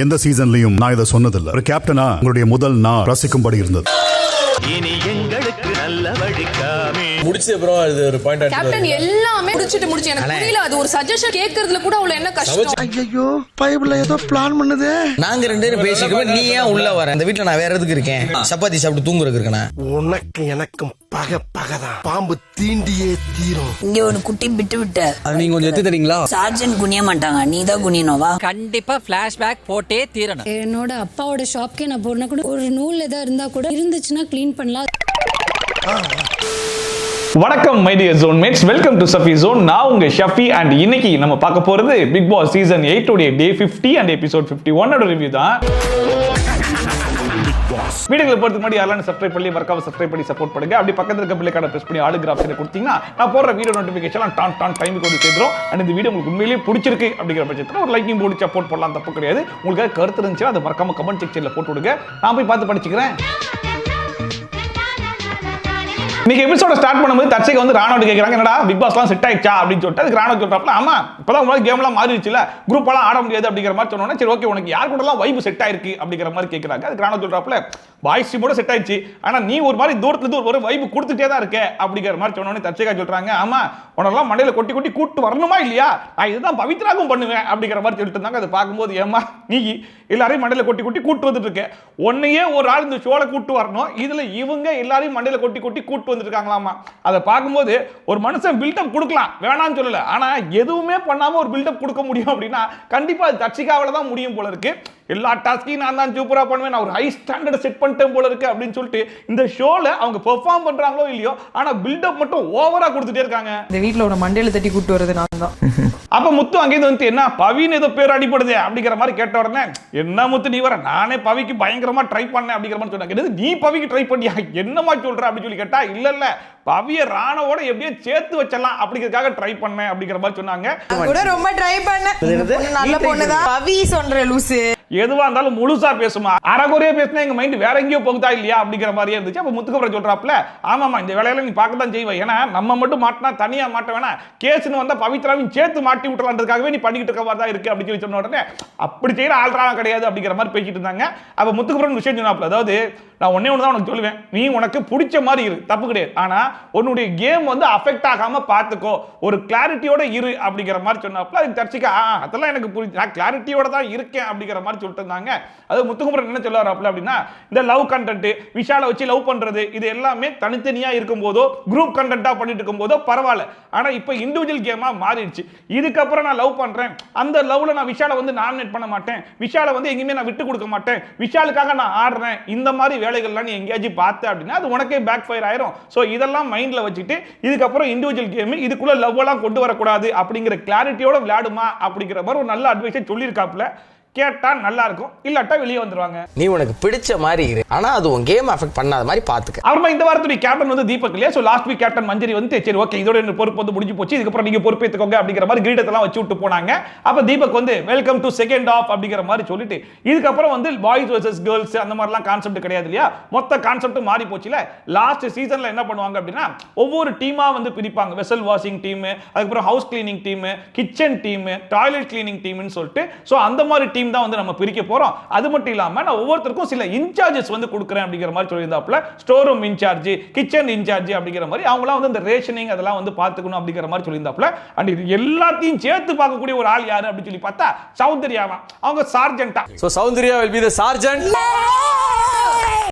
எந்த சீசன்லயும் நான் இதை சொன்னதில்லை. ஒரு கேப்டனா உங்களுடைய முதல் நாள் ரசிக்கும்படி இருந்தது. இனி எங்களுக்கு நல்ல வழிக்காமே முடிச்சு அப்புறம் அது ஒரு பாயிண்ட் கேப்டன் எல்லாமே முடிச்சு எனக்கு புரியல. அது ஒரு சஜஷன் கேக்குறதுல கூட அவ்வளவு என்ன கஷ்டம். ஐயோ பைபிள்ல ஏதோ பிளான் பண்ணுது. நாங்க ரெண்டு பேரும் பேசிக்கோம். நீ ஏன் உள்ள வர? இந்த வீட்டுல நான் வேற எதுக்கு இருக்கேன்? சப்பாத்தி சாப்பிட்டு தூங்குறதுக்கு இருக்கேன். உனக்கு எனக்கும் பகதான். பாம்பு தீண்டியே தீரும். இங்க ஒரு குட்டி விட்டு விட்ட. அது நீங்க கொஞ்சம் எடுத்து தரீங்களா? சார்ஜன் குனிய மாட்டாங்க, நீ தான் குனியனோவா? கண்டிப்பா பிளாஷ்பேக் போட்டே தீரணும். என்னோட அப்பாவோட ஷாப்க்கே நான் போனா கூட ஒரு நூல் ஏதாவது இருந்தா கூட இருந்துச்சுன்னா க்ளீன் பண்ணலாம். வணக்கம் my dear zone mates, welcome to Safi zone. நான் உங்க ஷஃபி அண்ட் இன்னைக்கு நம்ம பார்க்க போறது பிக் பாஸ் சீசன் 8 உடைய டே 50 அண்ட் எபிசோட் 51 ஓட ரிவ்யூ தான். வீடியோல போறதுக்கு முன்னாடி யாரெல்லாம் சப்ஸ்கிரைப் பண்ணி மறக்காம சப்ஸ்கிரைப் பண்ணி சப்போர்ட் பண்ணுங்க. அப்படி பக்கத்துல இருக்க பெல் ஐகானை பிரஸ் பண்ணி ஆல் கிராஃப்ஸ் கொடுத்தீங்கன்னா நான் போடுற வீடியோ நோட்டிஃபிகேஷன் டான் டைமுக்கு வந்து சேர்ந்துரும். அண்ட் இந்த வீடியோ உங்களுக்கு உண்மையிலேயே பிடிச்சிருக்கு அப்படிங்கிற பட்சத்தில் ஒரு லைக்கிங் போட்டு சப்போர்ட் பண்ணலாம், தப்பு கிடையாது. உங்களுக்கு கருத்து இருந்துச்சுன்னா அதை மறக்காம கமெண்ட் செக்ஷன்ல போட்டு விடுங்க, நான் போய் பார்த்து படிச்சுக்கிறேன். இன்னைக்கு எபிசோட ஸ்டார்ட் பண்ணும்போது தர்ஷிகா வந்து ராணோட கேட்கறாங்க, என்னடா பிக் பாஸ்லாம் செட் ஆயிடுச்சா அப்படின்னு சொல்லிட்டு. அதுக்கு ராணோ சொல்றாப்ல, ஆமா இப்பதான் உங்களுக்கு கேம்லாம் மாறிடுச்சுல, குரூப் எல்லாம் ஆட முடியாது அப்படிங்கிற மாதிரி சொன்னோன்னா, சரி ஓகே உனக்கு யார் கூட எல்லாம் வைப் செட் ஆயிருக்கு அப்படிங்கிற மாதிரி கேட்கறாங்க. அதுக்கு ராணோ சொல்றாப்ல, பாய்ஸ் டீமோட செட் ஆயிடுச்சு, ஆனா நீ ஒரு மாதிரி தூரத்துல இருந்து ஒரு வைப் கொடுத்துட்டே தான் இருக்க அப்படிங்கிற மாதிரி சொன்னோன்னே தர்ஷிகா சொல்றாங்க, ஆமா உனெல்லாம் மண்டையில கொட்டி கொட்டி கூட்டு வரணுமா இல்லையா, நான் இதுதான் பவித்ராவும் பண்ணுவேன் அப்படிங்கிற மாதிரி சொல்லிட்டு இருந்தாங்க. அதை பார்க்கும்போது ஏமா நீ எல்லாரையும் மண்டையில கொட்டி கொட்டி கூட்டு வந்துட்டு இருக்க, ஒன்னையே ஒரு ஆள் இந்த ஷோல கூட்டு வரணும், இதுல இவங்க எல்லாரையும் மண்டையில கொட்டி கொட்டி கூட்டு வந்துருக்காங்களாமா. அதை பார்க்கும்போது ஒரு மனுஷன் பில்டப் கொடுக்கலாம், வேணாம்னு சொல்லல, ஆனா எதுவுமே பண்ணாம ஒரு பில்டப் கொடுக்க முடியும் அப்படின்னா கண்டிப்பா அது தர்ஷிகாவில தான் முடியும் போல இருக்கு. எல்லா டாஸ்கையும் நான் தான் சூப்பரா பண்ணுவேன், நான் ஒரு ஹை ஸ்டாண்டர்ட் செட் பண்ணிட்டேன் போல இருக்கு அப்படின்னு சொல்லிட்டு இந்த ஷோல அவங்க பெர்ஃபார்ம் பண்றாங்களோ இல்லையோ, ஆனா பில்டப் மட்டும் ஓவரா கொடுத்துட்டே இருக்காங்க. இந்த வீட்ல ஒரு மண்டையில தட்டி கூட்டு வரது நான் தான். அப்ப முத்து அங்கேருந்து வந்து என்ன பவின்னு ஏதோ பேர் அடிப்படுது அப்படிங்கிற மாதிரி கேட்ட உடனே, என்ன முத்து நீ வர, நானே பவிக்கு பயங்கரமா ட்ரை பண்ணேன் அப்படிங்கிற மாதிரி சொன்னாங்க. நீ பவிக்கு ட்ரை பண்ணியா, என்னமா சொல்ற அப்படின்னு சொல்லி கேட்டா, இல்ல பவிய ராணவோட எப்படியே சேர்த்து வச்சலாம் அப்படிங்கறதுக்காக ட்ரை பண்ணேன் அப்படிங்கிற மாதிரி சொன்னாங்க. கூட ரொம்ப ட்ரை பண்ணேன், நல்ல பொண்ணுதான் பவி சொல்ற லூசு. எதுவா இருந்தாலும் முழுசா பேசுமா, அரைகுறையா பேசினா எங்க மைண்ட் வேற எங்கேயோ போகுதா இல்லையா அப்படிங்கிற மாதிரியே இருந்துச்சு. அப்ப முத்துக்கப்புறம் சொல்றாப்ல, ஆமாமா இந்த வேலையெல்லாம் நீ பார்க்கத்தான் செய்வேன், ஏன்னா நம்ம மட்டும் மாட்டினா தனியா மாட்ட வேணா, கேஸ்னு வந்தா பவித்ராவையும் சேர்த்து மாட்டி விட்டுலான்றதுக்காகவே நீ பண்ணிக்கிட்டு இருக்க மாதிரி தான் இருக்கு அப்படின்னு சொல்லி சொன்ன உடனே, அப்படி செய்யற ஆள்றாங்க கிடையாது அப்படிங்கிற மாதிரி பேசிட்டு இருந்தாங்க. அப்ப முத்துக்கப்புறம் விஷயம் சொன்னாப்ல, அதாவது நான் ஒன்னே ஒன்று தான் உனக்கு சொல்லுவேன், நீ உனக்கு பிடிச்ச மாதிரி இரு, தப்பு கிடையாது, ஆனா உன்னுடைய கேம் வந்து அஃபெக்ட் ஆகாம பாத்துக்கோ, ஒரு கிளாரிட்டியோட இரு அப்படிங்கிற மாதிரி சொன்னாப்ல. அதுக்கு தர்ஷிகா அதெல்லாம் எனக்கு புரிஞ்சு, நான் கிளாரிட்டியோட தான் இருக்கேன் அப்படிங்கிற மாதிரி சொல்லிட்டு இருந்தாங்க. அது முத்துக்குமரன் என்ன சொல்ல வராப்ல அப்படின்னா, இந்த லவ் கண்டென்ட் விஷால வச்சு லவ் பண்றது இது எல்லாமே தனித்தனியா இருக்கும் போதோ குரூப் கண்டென்ட்டா பண்ணிட்டு இருக்கும் போதோ பரவாயில்ல, ஆனா இப்போ இண்டிவிஜுவல் கேமா மாறிடுச்சு. இதுக்கப்புறம் நான் லவ் பண்றேன், அந்த லவ்ல நான் விஷால வந்து நாமினேட் பண்ண மாட்டேன், விஷால வந்து எங்கேயுமே நான் விட்டு கொடுக்க மாட்டேன், விஷாலுக்காக நான் ஆடுறேன், இந்த மாதிரி வேலைகள்லாம் நீ எங்கேயாச்சும் பார்த்த அப்படின்னா அது உனக்கே பேக் ஃபயர் ஆயிரும். ஸோ இதெல்லாம் மைண்ட்ல வச்சுட்டு இதுக்கப்புறம் இண்டிவிஜுவல் கேம் இதுக்குள்ள லவ் எல்லாம் கொண்டு வரக்கூடாது அப்படிங்கிற கிளாரிட்டியோட விளையாடுமா அப்படிங்கிற மாதிரி ஒரு நல்ல அட்வைஸை சொல்லியிருக்காப்ல. கேட்டா நல்லா இருக்கும், இல்லாட்டா வெளியே வந்துருவாங்க. நீ உனக்கு பிடிச்ச மாதிரி இரு, ஆனா அது உன் கேம் அஃபெக்ட் பண்ணாத மாதிரி பாத்துக்க. அப்புறமா இந்த வாரத்துடைய கேப்டன் வந்து தீபக் இல்லையா, சோ லாஸ்ட் வீக் கேப்டன் மஞ்சரி வந்து சரி ஓகே இதோட என்ன பொறுப்பு வந்து முடிஞ்சு போச்சு, இதுக்கப்புறம் நீங்க பொறுப்பேத்துக்கோங்க அப்படிங்கிற மாதிரி கிரீடத்தெல்லாம் வச்சு விட்டு போனாங்க. அப்ப தீபக் வந்து வெல்கம் டு செகண்ட் ஆஃப் அப்படிங்கிற மாதிரி சொல்லிட்டு, இதுக்கப்புறம் வந்து பாய்ஸ் வர்சஸ் கேர்ள்ஸ் அந்த மாதிரிலாம் கான்செப்ட் கிடையாது இல்லையா, மொத்த கான்செப்ட் மாறி போச்சுல. லாஸ்ட் சீசன்ல என்ன பண்ணுவாங்க அப்படின்னா, ஒவ்வொரு டீமா வந்து பிரிப்பாங்க, வெசல் வாஷிங் டீம், அதுக்கப்புறம் house cleaning team, kitchen team, toilet cleaning டீம்னு சொல்லிட்டு, சோ அந்த மாதிரி டீம் தான் வந்து நம்ம பிரிக்க போறோம். அது மட்டும் இல்லாம நான் ஒவ்வொருத்தருக்கும் சில இன்சார்ஜஸ் வந்து கொடுக்கிறேன் அப்படிங்கிற மாதிரி சொல்லியிருந்தாப்ல. Store room incharge, kitchen incharge அப்படிங்கிற மாதிரி அவங்களாம் வந்து இந்த ரேஷனிங் அதெல்லாம் வந்து பார்த்துக்கணும் அப்படிங்கிற மாதிரி சொல்லியிருந்தாப்ல. அண்ட் இது எல்லாத்தையும் சேர்த்து பார்க்கக்கூடிய ஒரு ஆள் யாரு அப்படின்னு சொல்லி பார்த்தா சௌந்தர்யாவா, அவங்க சார்ஜென்ட்டா. So Soundarya will be the sergeant.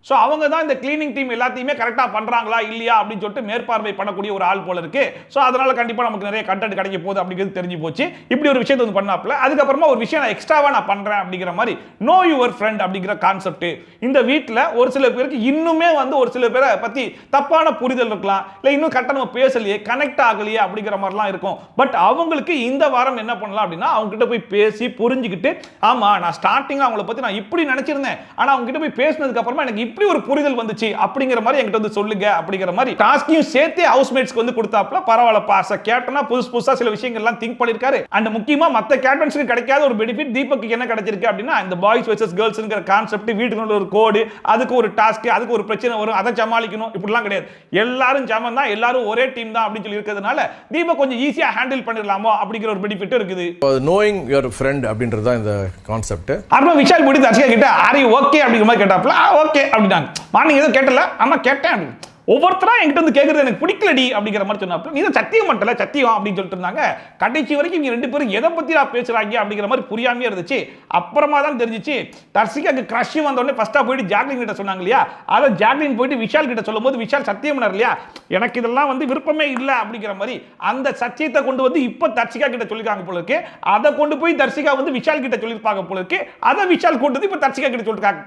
So அவங்க தான் இந்த கிளீனிங் டீம் எல்லாத்தையுமே கரெக்டா பண்றாங்களா இல்லையா அப்படின்னு சொல்லிட்டு மேற்பார்வை பண்ணக்கூடிய ஒரு ஆள் போல இருக்கு. சோ அதனால கண்டிப்பா நமக்கு நிறைய கண்டென்ட் கிடைக்க போகுது அப்படிங்கிறது தெரிஞ்சு போச்சு. இப்படி ஒரு விஷயத்தை வந்து பண்ணாப்ல. அதுக்கப்புறமா ஒரு விஷயம் நான் எக்ஸ்ட்ராவா நான் பண்றேன் அப்படிங்கிற மாதிரி நோ யுவர் ஃப்ரெண்ட் அப்படிங்கிற கான்செப்ட் இந்த வீட்டில் ஒரு சில பேருக்கு இன்னுமே வந்து ஒரு சில பேரை பத்தி தப்பான புரிதல் இருக்கலாம், இல்லை இன்னும் கரெக்டாக நம்ம பேசலையே கனெக்ட் ஆகலையே அப்படிங்கிற மாதிரிலாம் இருக்கும். பட் அவங்களுக்கு இந்த வாரம் என்ன பண்ணலாம் அப்படின்னா, அவங்க கிட்ட போய் பேசி புரிஞ்சுக்கிட்டு, ஆமா நான் ஸ்டார்டிங்ல அவங்கள பத்தி நான் இப்படி நினைச்சிருந்தேன், ஆனா அவங்க கிட்ட போய் பேசினதுக்கு அப்புறமா எனக்கு இப்படி ஒரு புரிதல் வந்துச்சு அப்படிங்கிற மாதிரி என்கிட்ட வந்து சொல்லுங்க அப்படிங்கிற மாதிரி டாஸ்கையும் சேர்த்து ஹவுஸ்மேட்ஸ்க்கு வந்து கொடுத்தாப்ல. பரவாயில்லப்பா, கேப்டனா புதுசா சில விஷயங்கள்லாம் திங்க் பண்ணிருக்காரு. அண்ட் முக்கியமா மத்த கேப்டன்ஸ்க்கு கிடைக்காத ஒரு பெனிஃபிட் தீபக்கு என்ன கிடைச்சிருக்கு அப்படின்னா இந்த பாய்ஸ் வெர்சஸ் கேர்ள்ஸ்ங்கிற கான்செப்ட், வீட்டுக்குள்ள ஒரு கோடு, அதுக்கு ஒரு டாஸ்க், அதுக்கு ஒரு பிரச்சனை வரும், அதை சமாளிக்கணும், இப்படிலாம் கிடையாது. எல்லாரும் சமம் தான், எல்லாரும் ஒரே டீம் தான் அப்படின்னு சொல்லி இருக்கிறதுனால தீபக் கொஞ்சம் ஈஸியா ஹேண்டில் பண்ணிடலாமோ அப்படிங்கிற ஒரு பெனிஃபிட் இருக்குது. நோயிங் யுவர் ஃப்ரெண்ட் அப்படின்றது தான் இந்த கான்செப்ட். அப்புறம் விஷால் போய் தர்ஷிகா கிட்ட ஆர் யூ ஓகே அப்படிங்கிற மாதிரி கேட்டாப்ல. ஓகே அப்படின்னாங்க. மார்னிங் எதுவும் கேட்டல, ஆமா கேட்டேன் அப்படின்னு. ஒவ்வொருத்தரா என்கிட்ட வந்து கேட்கறது எனக்கு பிடிக்கலடி அப்படிங்கிற மாதிரி சொன்னாப்ல. நீ தான் சத்தியம் மட்டல சத்தியம் அப்படின்னு சொல்லிட்டு இருந்தாங்க. கடைசி வரைக்கும் இவங்க ரெண்டு பேரும் எதை பத்தி நான் பேசுறாங்க அப்படிங்கிற மாதிரி புரியாமையே இருந்துச்சு. அப்புறமா தான் தெரிஞ்சிச்சு தர்ஷிகாக்கு கிரஷ் வந்த உடனே ஃபர்ஸ்டா போயிட்டு ஜாக்லின் கிட்ட சொன்னாங்க இல்லையா, அதை ஜாக்லின் போயிட்டு விஷால் கிட்ட சொல்லும்போது விஷால் சத்தியம் பண்ணார் இல்லையா, எனக்கு இதெல்லாம் வந்து விருப்பமே இல்லை அப்படிங்கிற மாதிரி அந்த சத்தியத்தை கொண்டு வந்து இப்ப தர்ஷிகா கிட்ட சொல்லிருக்காங்க போல இருக்கு. அதை கொண்டு போய் தர்ஷிகா வந்து விஷால் கிட்ட சொல்லிருப்பாங்க போல இருக்கு. அதை விஷால் கொண்டு வந்து இப்ப தர்ஷிகா கிட்ட சொல்லிருக்காங்க.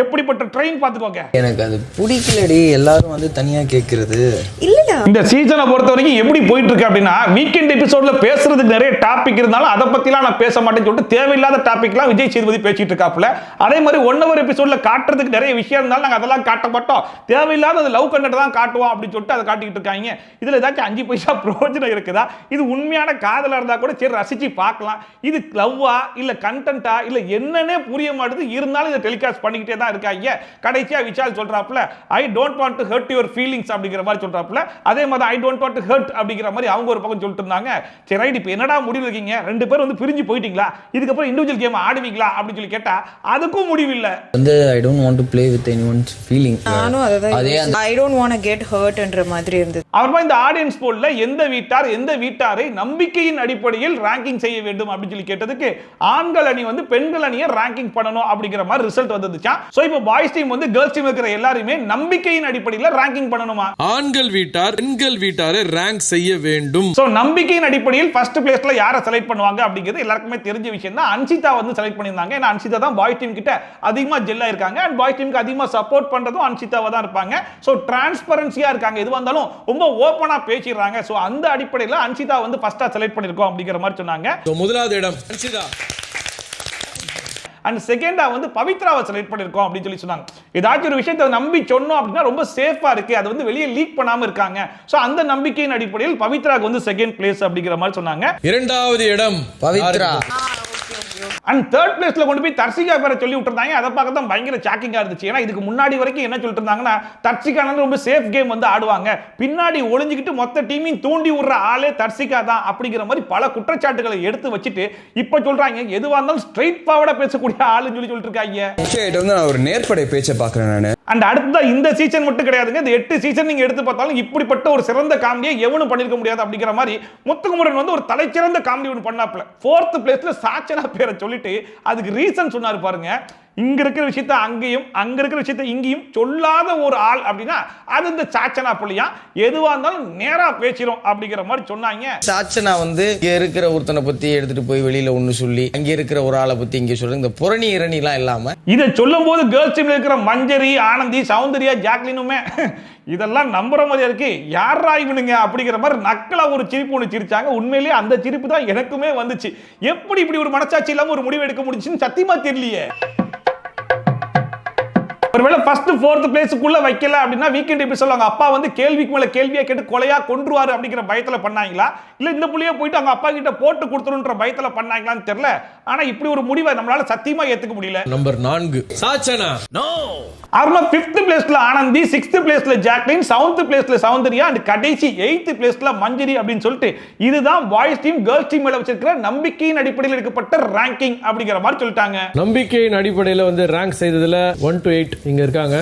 எப்படிப்பட்ட ட்ரெயின் பாத்துக்கோங்க. எனக்கு அது பிடிக்கலடி, எல்லாரும் வந்து தனியா கேக்குறது. இல்லடா இந்த சீசனை பொறுத்த வரைக்கும் எப்படி போயிட்டு இருக்கு அப்படின்னா, வீக்கெண்ட் எபிசோட்ல பேசுறதுக்கு நிறைய டாபிக் இருந்தாலும் அதை பத்திலாம் நான் பேச மாட்டேன்னு சொல்லிட்டு தேவையில்லாத டாபிக்லாம் விஜய் சேதுபதி பேசிட்டு இருக்காப்புல. அதே மாதிரி 1 hour எபிசோட்ல காட்டுறதுக்கு நிறைய விஷயம் இருந்தாலும் நாங்க அதெல்லாம் காட்ட மாட்டோம், தேவையில்லாத லவ் கண்டென்ட் தான் காட்டுவோம் அப்படின்னு சொல்லிட்டு அதை காட்டிக்கிட்டு இருக்காங்க. இதுல ஏதாச்சும் 5 பைசா பிரயோஜனம் இருக்குதா? இது உண்மையான காதலா இருந்தா கூட சரி ரசிச்சு பார்க்கலாம். இது லவ்வா இல்ல கண்டென்ட்டா இல்ல என்னன்னே புரிய மாட்டேது. இருந்தாலும் இதை டெலிகாஸ்ட் பண்ணிக்கிட்டே இருக்காங்க. கடைசியா விஷால் சொல்றாப்ல I don't want to hurt your feelings அப்படிங்கிற மாதிரி சொல்றாப்ல. அதே மாதிரி I don't want to hurt அப்படிங்கிற மாதிரி அவங்க ஒரு பக்கம் சொல்லிட்டு இருந்தாங்க. சரி ரைட், இப்போ என்னடா முடிவு இருக்கீங்க, ரெண்டு பேரும் வந்து பிரிஞ்சு போயிட்டீங்களா, இதுக்கப்புறம் இண்டிவிஜுவல் கேம் ஆடுவீங்களா அப்படின்னு சொல்லி கேட்டா அதுக்கும் முடிவு இல்ல. வந்து I don't want to play with anyone's feeling. நானும் அதே I don't want to get ஹர்ட்ன்ற மாதிரி இருந்தது. அப்புறமா இந்த ஆடியன்ஸ் போல்ல எந்த வீட்டாரை நம்பிக்கையின் அடிப்படையில் ரேங்கிங் செய்ய வேண்டும் அப்படின்னு சொல்லி கேட்டதுக்கு ஆண்கள் அணி வந்து பெண்கள் அணியை ரேங்கிங் பண்ணணும் அப்படிங்கிற மாதிரி ரிசல்ட் வந்துச்சா. சோ இப்போ பாய்ஸ் டீம் வந்து கேர்ள்ஸ் டீம் இருக்கிற எல்லாரையுமே நம்பிக்கையின் அடிப்படையில் ரேங்கிங் பண்ணணுமா. ஆண்கள் வீட்டார் பெண்கள் வீட்டாரை ரேங்க் செய்ய வேண்டும். சோ நம்பிக்கையின் அடிப்படையில் ஃபர்ஸ்ட் பிளேஸ்ல யாரை செலக்ட் பண்ணுவாங்க அப்படிங்கிறது எல்லாருக்குமே தெரிஞ்ச விஷயம் தான். அன்சிதா வந்து செலக்ட் பண்ணியிருந்தாங்க. ஏன்னா அன்சிதா தான் பாய்ஸ் டீம் கிட்ட அதிகமா ஜெல்லா இருக்காங்க. அண்ட் பாய்ஸ் டீமுக்கு அதிகமா சப்போர்ட் பண்றதும் அன்சிதாவா தான் இருப்பாங்க. சோ டிரான்ஸ்பரன்சியா இருக்காங்க. எது வந்தாலும் ரொம்ப ஓபனா பேசிடுறாங்க. சோ அந்த அடிப்படையில் அன்சிதா வந்து ஃபர்ஸ்டா செலக்ட் பண்ணிருக்கோம் அப்படிங்கிற மாதிரி சொன்னாங்க. முதலாவது இடம் அன்சிதா. அண்ட் செகண்டா வந்து பவித்ராவை செலக்ட் பண்ணிருக்கோம் அப்படின்னு சொல்லி சொன்னாங்க. ஏதாச்சும் ஒரு விஷயத்தை நம்பி சொன்னோம் அப்படின்னா ரொம்ப சேஃபா இருக்கு, அது வந்து வெளியே லீக் பண்ணாம இருக்காங்க. சோ அந்த நம்பிக்கையின் அடிப்படையில் பவித்ராக்கு வந்து செகண்ட் பிளேஸ் அப்படிங்கிற மாதிரி சொன்னாங்க. இரண்டாவது இடம் பவித்ரா. அண்ட் தேர்ட் பிளேஸ்ல கொண்டு போய் தர்ஷிகா பேரை சொல்லி விட்டுருந்தாங்க. அதை பார்க்க தான் பயங்கர ஷாக்கிங்கா இருந்துச்சு. ஏன்னா இதுக்கு முன்னாடி வரைக்கும் என்ன சொல்லிட்டு இருந்தாங்கன்னா தர்ஷிகா ரொம்ப சேஃப் கேம் வந்து ஆடுவாங்க, பின்னாடி ஒளிஞ்சுக்கிட்டு மொத்த டீமையும் தூண்டி விடுற ஆளே தர்ஷிகா தான் அப்படிங்கிற மாதிரி பல குற்றச்சாட்டுகளை எடுத்து வச்சுட்டு இப்ப சொல்றாங்க எதுவா இருந்தாலும் ஸ்ட்ரைட் ஃபார்வர்டா பேசக்கூடிய ஆளுன்னு சொல்லிட்டு இருக்காங்க. நான் ஒரு நேர்படை பேச்சை பார்க்கிறேன் நானு. அண்ட் அடுத்ததா இந்த சீசன் மட்டும் கிடையாதுங்க, இந்த 8 சீசன் நீங்க எடுத்து பார்த்தாலும் இப்படிப்பட்ட ஒரு சிறந்த காமெடியை எவனும் பண்ணிருக்க முடியாது அப்படிங்கிற மாதிரி முத்துக்குமரன் வந்து ஒரு தலைச்சிறந்த காமெடி ஒன்று பண்ணாப்ல. 4th பிளேஸ்ல சாச்சனா பேரை சொல்லிட்டு அதுக்கு ரீசன் சொன்னாரு பாருங்க. இங்க இருக்கிற விஷயத்தை அங்கேயும் அங்க இருக்கிற விஷயத்தை இங்கேயும் சொல்லாத ஒரு ஆள் அப்படின்னா அது இந்த சாச்சனா புள்ளியா. எதுவா இருந்தாலும் நேரா பேசிரும் அப்படிங்கிற மாதிரி சொன்னாங்க. சாச்சனா வந்து இங்க இருக்கிற ஒருத்தனை பத்தி எடுத்துட்டு போய் வெளியில ஒண்ணு சொல்லி அங்க இருக்கிற ஒரு ஆளை பத்தி இங்க சொல்ற இந்த புரணி இரணி எல்லாம் இல்லாம இதை சொல்லும் போது கேர்ள்ஸ் டீம்ல இருக்கிற மஞ்சரி, ஆனந்தி, சௌந்தர்யா, ஜாக்லினுமே இதெல்லாம் நம்புற மாதிரியா இருக்கு, யாரா இவனுங்க அப்படிங்கிற மாதிரி நக்கலா ஒரு சிரிப்பு ஒன்று சிரிச்சாங்க. உண்மையிலேயே அந்த சிரிப்பு தான் எனக்குமே வந்துச்சு. எப்படி இப்படி ஒரு மனசாட்சி இல்லாம ஒரு முடிவு எடுக்க முடிச்சுன்னு சத்தியமா தெரியலையே. ஒருவேளை ஃபர்ஸ்ட் 4th பிளேஸ்க்குள்ள வைக்கல அப்படின்னா வீக்கெண்ட் எபிசோட் அவங்க அப்பா வந்து கேள்விக்கு மேல கேள்வியா கேட்டு கொலையா கொன்றுவாரு அப்படிங்கிற பயத்துல பண்ணாங்களா, இல்ல இந்த புள்ளிய போயிட்டு அவங்க அப்பா கிட்ட போட்டு கொடுத்துருன்ற பயத்துல பண்ணாங்களான்னு தெரியல. ஆனா இப்படி ஒரு முடிவை நம்மளால சத்தியமா ஏத்துக்க முடியல. நம்பர் 4 சாச்சனா. நோ. அப்புறமா 5th பிளேஸ்ல ஆனந்தி, 6th பிளேஸ்ல ஜாக்லின், 7th பிளேஸ்ல சௌந்தர்யா அண்ட் கடைசி 8th பிளேஸ்ல மஞ்சரி அப்படின்னு சொல்லிட்டு இதுதான் பாய்ஸ் டீம் கேர்ள்ஸ் டீம் மேல வச்சிருக்கிற நம்பிக்கையின் அடிப்படையில் எடுக்கப்பட்ட ரேங்கிங் அப்படிங்கிற மாதிரி சொல்லிட்டாங்க. நம்பிக்கையின் அடிப்படையில் வந்து ரேங்க் செய்ததுல 1 to 8 இங்க இருக்காங்க.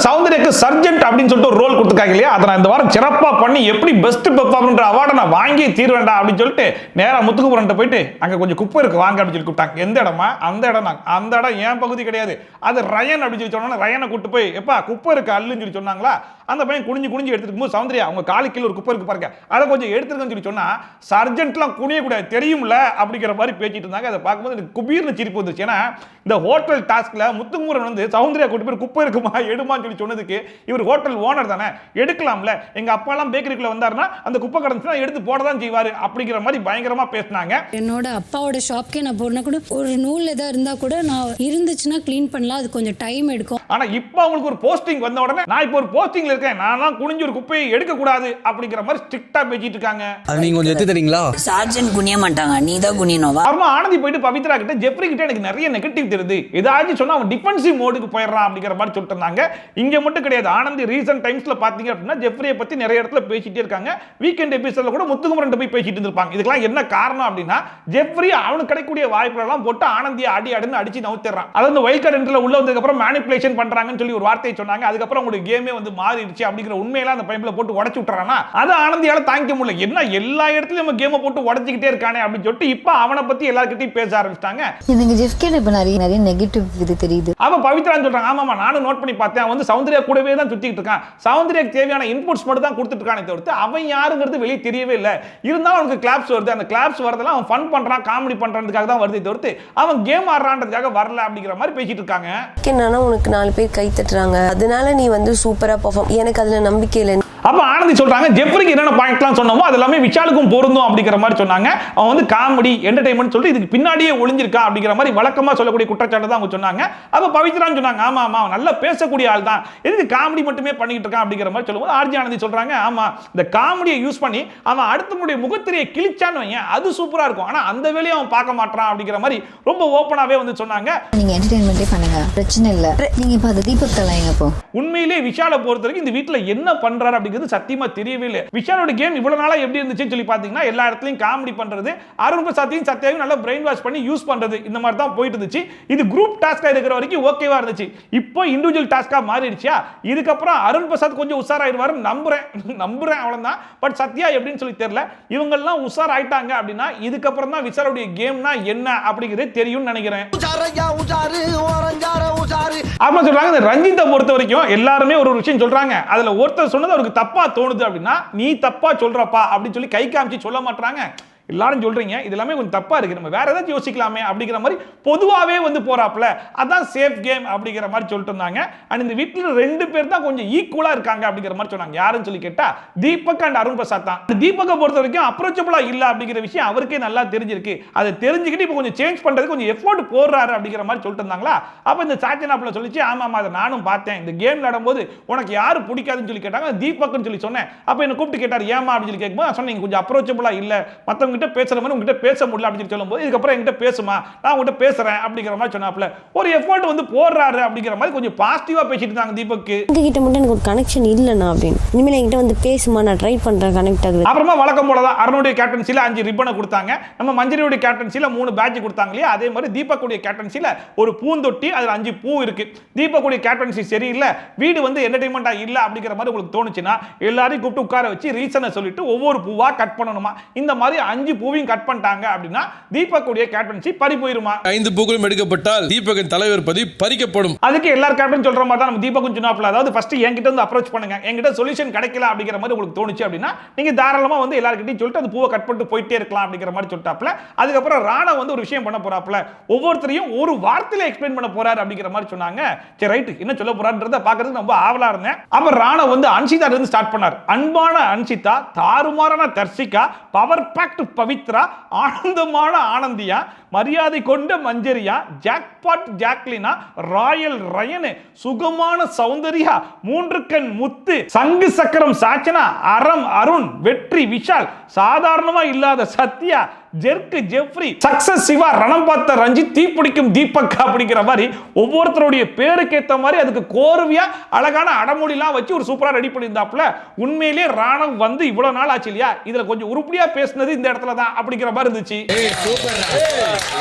சௌந்தர்யாக்கு சர்ஜென்ட் அப்படின்னு சொல்லிட்டு ஒரு ரோல் கொடுத்துருக்காங்க இல்லையா, அதை நான் இந்த வாரம் சிறப்பா பண்ணி எப்படி பெஸ்ட் பெர்ஃபார்மர் அவார்டை நான் வாங்கி தீர்வேண்டா அப்படின்னு சொல்லிட்டு நேரா முத்துக்குமரன் போயிட்டு அங்க கொஞ்சம் குப்பை இருக்கு வாங்க அப்படின்னு சொல்லி கூப்பிட்டாங்க. எந்த இடமா? அந்த இடம் தான். அந்த இடம் என் பகுதி கிடையாது, அது ரயன் அப்படின்னு சொல்லி சொன்னா ரயனை கூட்டு போய் எப்பா குப்பை இருக்கு அல்லுன்னு சொல்லி சொன்னாங்களா. அந்த பையன் குனிஞ்சு எடுத்துட்டு போது சௌந்தர்யா அவங்க காலு கீழ ஒரு குப்பை இருக்கு பாருங்க, அதை கொஞ்சம் எடுத்துருக்கன்னு சொல்லி சொன்னா சர்ஜென்ட்லாம் குனிய கூடாது தெரியும்ல அப்படிங்கிற மாதிரி பேசிட்டு இருந்தாங்க. அதை பார்க்கும்போது எனக்கு குபீர்னு சிரிப்பு வந்துச்சு. ஏன்னா இந்த ஹோட்டல் டாஸ்க்ல முத்துக்குமரன் வந்து சௌந்தர்யா கூட்டு போய் குப்பை இருக்குமா எடுமான்னு சொல்லி சொன்னதுக்கு இவர் ஹோட்டல் ஓனர் தானே எடுக்கலாம்ல, எங்க அப்பா எல்லாம் பேக்கரிக்குள்ள வந்தாருன்னா அந்த குப்பை கடந்துச்சுன்னா எடுத்து போட தான் செய்வாரு அப்படிங்கிற மாதிரி பயங்கரமா பேசினாங்க. என்னோட அப்பாவோட ஷாப்க்கே நான் போனா கூட ஒரு நூல் ஏதாவது இருந்தா கூட நான் இருந்துச்சுன்னா க்ளீன் பண்ணலாம், அது கொஞ்சம் டைம் எடுக்கும். ஆனா இப்போ அவங்களுக்கு ஒரு போஸ்டிங் வந்த உடனே நான் இப்போ ஒரு போஸ்டிங்ல இருக்கேன், நான் குனிஞ்சு ஒரு குப்பையை எடுக்க கூடாது அப்படிங்கிற மாதிரி ஸ்ட்ரிக்ட்டா பேசிட்டு இருக்காங்க. அது நீங்க கொஞ்சம் எடுத்து தரீங்களா? சார்ஜன் குனிய மாட்டாங்க, நீ தான் குனியனோவா? அப்புறமா ஆனந்தி போயிட்டு பவித்ரா கிட்ட ஜெஃப்ரி கிட்ட எனக்கு நிறைய நெகட்டிவ் தெரியுது, ஏதாச்சும் சொன்னா அவன் டிஃபென்சிவ் மோடுக்கு போயிடுறான் அப்படிங்கிற மாதிரி சொல்லிட்டு இருந்தாங்க. இங்க மட்டும் கிடையாது, ஆனந்தி ரீசன்ட் டைம்ஸ்ல பாத்தீங்க அப்படின்னா ஜெஃப்ரியை பத்தி நிறைய இடத்துல பேசிட்டே இருக்காங்க. வீக்கெண்ட் எபிசோட்ல கூட முத்துக்குமரன் போய் பேசிட்டு இருந்திருப்பாங்க. இதுக்கெல்லாம் என்ன காரணம் அப்படின்னா ஜெஃப்ரி அவனுக்கு கிடைக்கக்கூடிய வாய்ப்புகள் எல்லாம் போட்டு ஆனந்தியை அடின்னு அடிச்சு நவுத்திடுறான். அதாவது வைல்ட் கார்டு என்ட்ரில உள்ள வந்ததுக்கு அப்புறம் மேனிபுலேஷன் பண்றாங்கன்னு சொல்லி ஒரு வார்த்தையை சொன்னாங்க. அதுக்கப்புறம் உங்களுடைய கேமே வந்து மாறிடுச்சு அப்படிங்கிற உண்மையெல்லாம் அந்த பைப்ல போட்டு உடைச்சு விட்டுறானா, அது ஆனந்தியால தாங்கிக்க முடியல. என்ன எல்லா இடத்துலயும் நம்ம கேமை போட்டு உடைச்சிக்கிட்டே இருக்கானே அப்படின்னு சொல்லிட்டு இப்ப அவனை பத்தி எல்லார்கிட்டயும் பேச ஆரம்பிச்சிட்டாங்க. எனக்கு ஜெஃப்கேட் இப்ப நிறைய நெகட்டிவ் இது தெரியுது. அப்ப பவித்ரான்னு சொல்றாங்க, ஆமாமா நானும் நோட் பண்ணி பார்த்தேன், அவன் வந்து சௌந்தர்யா கூடவே தான் சுத்திட்டு இருக்கான், சௌந்தர்யாக்கு தேவையான இன்புட்ஸ் மட்டும் தான் கொடுத்துட்டு இருக்கானே தவிர்த்து அவன் யாருங்கிறது வெளியே தெரியவே இல்லை. இருந்தாலும் அவனுக்கு கிளாப்ஸ் வருது, அந்த கிளாப்ஸ் வரதெல்லாம் அவன் ஃபன் பண்றான், காமெடி பண்றதுக்காக தான் வருது தவிர்த்து அவன் கேம் ஆடுறான்றதுக்காக வரல அப்படிங்கிற மாதிரி பேசிட்டு இருக்காங்க. என்னன்னா உனக்கு 4 பேர் கை தட்டுறாங்க, அதனால நீ வந்து சூப்பரா பெர்ஃபார்ம், எனக்கு அதுல நம்பிக்கை இல்லை. அப்ப ஆனந்தி சொல்றாங்க ஜெஃப்ரிக்கு என்னென்ன பாயிண்ட்லாம் சொன்னோமோ அது எல்லாமே விஷாலுக்கும் பொருந்தும் அப்படிங்கிற மாதிரி சொன்னாங்க. அவன் வந்து காமெடி என்டர்டெயின்மெண்ட் சொல்லிட்டு இதுக்கு பின்னாடியே ஒளிஞ்சிருக்கான் அப்படிங்கிற மாதிரி வழக்கமா சொல்லக்கூடிய குற்றச்சாட்டு தான் அவங்க சொன்னாங்க. அப்ப பவித்ரான்னு சொன்னாங்க, ஆமா ஆமா நல்லா பேசக்கூடிய ஆள் தான், எதுக்கு காமெடி மட்டுமே பண்ணிட்டு இருக்கான் அப்படிங்கிற மாதிரி சொல்லும்போது ஆர்ஜி ஆனந்தி சொல்றாங்க, ஆமா இந்த காமெடியை யூஸ் பண்ணி அவன் அடுத்தவங்களுடைய முகத்திரையை கிழிச்சான்னு வைங்க, அது சூப்பரா இருக்கும், ஆனா அந்த வேலையை அவன் பார்க்க மாட்டான் அப்படிங்கிற மாதிரி ரொம்ப ஓப்பனாவே வந்து சொன்னாங்க. நீங்க என்டர்டெயின்மெண்டே பண்ணுங்க, பிரச்சனை இல்ல, நீங்க இப்ப அது தீபக் கலாயிங்க. இப்போ உண்மையிலே விஷாலை பொறுத்த வரைக்கும் இந்த வீட்டுல என்ன பண்றாரு அப்படிங்கிறது சத்தியமா தெரியவே இல்லை. விஷாலோட கேம் இவ்வளவு நாளா எப்படி இருந்துச்சுன்னு சொல்லி பாத்தீங்கன்னா எல்லா இடத்துலயும் காமெடி பண்றது, அருண் பிரசாத்தையும் சத்யாவையும் நல்லா பிரெயின் வாஷ் பண்ணி யூஸ் பண்றது, இந்த மாதிரி தான் போயிட்டு இருந்துச்சு. இது குரூப் டாஸ்கா இருக்கிற வரைக்கும் ஓகேவா இருந்துச்சு. இப்போ இண்டிவிஜுவல் டாஸ்கா மாறிடுச்சா, இதுக்கப்புறம் அருண் பிரசாத் கொஞ்சம் உஷாராயிடுவாரு நம்புறேன் அவ்வளவுதான். பட் சத்யா எப்படின்னு சொல்லி தெரியல. இவங்க எல்லாம் உஷார் ஆயிட்டாங்க அப்படின்னா இதுக்கப்புறம் தான் விஷாலுடைய கேம்னா என்ன அப்படிங்கிறது தெரியும்னு நினைக்கிறேன். அப்ப சொல்றாங்க இந்த ரஞ்சித்தை பொறுத்த வரைக்கும் எல்லாருமே ஒரு விஷயம் சொல்றாங்க, அதுல ஒருத்தர் சொன்னது அவருக்கு தப்பா தோணுது அப்படின்னா நீ தப்பா சொல்றப்பா அப்படின்னு சொல்லி கை காமிச்சு சொல்ல மாட்டாங்க. எல்லாரும் சொல்றீங்க இது எல்லாமே கொஞ்சம் தப்பா இருக்கு, நம்ம வேற ஏதாச்சும் யோசிக்கலாமே அப்படிங்கிற மாதிரி பொதுவாவே வந்து போறாப்ல, அதான் சேஃப் கேம் அப்படிங்கிற மாதிரி சொல்லிட்டு இருந்தாங்க. அண்ட் இந்த வீட்டில் 2 பேர் தான் கொஞ்சம் ஈக்குவலா இருக்காங்க அப்படிங்கிற மாதிரி சொன்னாங்க. யாருன்னு சொல்லி கேட்டா தீபக் அண்ட் அருண் பிரசாத் தான். தீபக்கை பொறுத்த வரைக்கும் அப்ரோச்சபிளா இல்ல அப்படிங்கிற விஷயம் அவருக்கே நல்லா தெரிஞ்சிருக்கு. அதை தெரிஞ்சுக்கிட்டு இப்போ கொஞ்சம் சேஞ்ச் பண்றதுக்கு கொஞ்சம் எஃபோர்ட் போடுறாரு அப்படிங்கிற மாதிரி சொல்லிட்டு இருந்தாங்களா. அப்ப இந்த சாச்சனாப்ல சொல்லிச்சு, ஆமா அதை நானும் பார்த்தேன், இந்த கேம் விளையாடும்போது உனக்கு யாரு பிடிக்காதுன்னு சொல்லி கேட்டாங்க, தீபக்னு சொல்லி சொன்னேன். அப்ப என்ன கூப்பிட்டு கேட்டார் ஏமா அப்படின்னு சொல்லி கேட்கும்போது சொன்னீங்க கொஞ்சம் அப்ரோச்சபிளா இல்ல, மத்தவங்க பேசுற மாதிரி உங்ககிட்ட பேச முடியல அப்படின்னு சொல்லும்போது இதுக்கப்புறம் என்கிட்ட பேசுமா, நான் உங்ககிட்ட பேசுறேன் அப்படிங்கிற மாதிரி சொன்னாப்ல. ஒரு எஃபோர்ட் வந்து போடுறாரு அப்படிங்கிற மாதிரி கொஞ்சம் பாசிட்டிவா பேசிட்டு இருந்தாங்க தீபக். உங்ககிட்ட மட்டும் எனக்கு ஒரு கனெக்ஷன் இல்லைண்ணா அப்படின்னு, இனிமேல் என்கிட்ட வந்து பேசுமா, நான் ட்ரை பண்றேன் கனெக்ட் ஆகுது. அப்புறமா வழக்கம் போல தான் அருணுடைய கேப்டன்சில 5 ரிப்பனை கொடுத்தாங்க, நம்ம மஞ்சரியுடைய கேப்டன்சில 3 பேட்ச் கொடுத்தாங்க இல்லையா, அதே மாதிரி தீபக்குடைய கேப்டன்சில ஒரு பூந்தொட்டி அதுல 5 பூ இருக்கு. தீபக்குடைய கேப்டன்சி சரியில்லை, வீடு வந்து என்டர்டெயின்மெண்டா இல்ல அப்படிங்கிற மாதிரி உங்களுக்கு தோணுச்சுன்னா எல்லாரையும் கூப்பிட்டு உட்கார வச்சு ரீசனை சொல்லிட்டு ஒவ்வொரு பூவா கட் பண்ணணுமா. இந்த மாதிரி 5 பூவையும் கட் பண்ணிட்டாங்க அப்படின்னா தீபக்குடைய கேப்டன்சி பறி போயிருமா. 5 பூக்களும் எடுக்கப்பட்டால் தீபக்கின் தலைவர் பதவி பறிக்கப்படும். அதுக்கு எல்லார் கேப்டன் சொல்ற மாதிரி தான் நம்ம தீபக்கும் சொன்னாப்ல, அதாவது ஃபர்ஸ்ட் என்கிட்ட வந்து அப்ரோச் பண்ணுங்க, என்கிட்ட சொல்யூஷன் கிடைக்கல அப்படிங்கிற மாதிரி உங்களுக்கு தோணுச்சு அப்படின்னா நீங்க தாராளமா வந்து எல்லார்கிட்டையும் சொல்லிட்டு அந்த பூவை கட் பண்ணிட்டு போயிட்டே இருக்கலாம் அப்படிங்கிற மாதிரி சொல்லிட்டாப்ல. அதுக்கப்புறம் ராணா வந்து ஒரு விஷயம் பண்ண போறாப்ல, ஒவ்வொருத்தரையும் ஒரு வார்த்தையில எக்ஸ்பிளைன் பண்ண போறாரு அப்படிங்கிற மாதிரி சொன்னாங்க. சரி ரைட், என்ன சொல்ல போறாருன்றத பாக்குறதுக்கு ரொம்ப ஆவலா இருந்தேன். அப்ப ராணா வந்து அன்சிதா இருந்து ஸ்டார்ட் பண்ணார். அன்பான அன்சிதா, தாறுமாறான தர்சிகா, பவர் பேக்ட் பவித்ரா, ஆனந்தமான ஆனந்தியா, மரியாதை கொண்ட மஞ்சரியா, ஜாக்பாட் ஜாக்லினா, ராயல் ரயனு, சுகமான சௌந்தர்யா, 3 கண் முத்து, சங்கு சக்கரம் சாச்சனா, அறம் அருண், வெற்றி விஷால், சாதாரணமா இல்லாத Sathya, jerk Jeffrey, success Siva, ரணம் பார்த்த ரஞ்சித், தீப்பிடிக்கும் தீபக் அப்படிங்கிற மாதிரி ஒவ்வொருத்தருடைய பேருக்கு ஏத்த மாதிரி அதுக்கு கோர்வையா அழகான அடமொழிலாம் வச்சு ஒரு சூப்பரா ரெடி பண்ணியிருந்தாப்ல. உண்மையிலேயே ராணவ் வந்து இவ்வளவு நாள் ஆச்சு இல்லையா, இதுல கொஞ்சம் உருப்படியா பேசினது இந்த இடத்துல தான் அப்படிங்கிற மாதிரி இருந்துச்சு.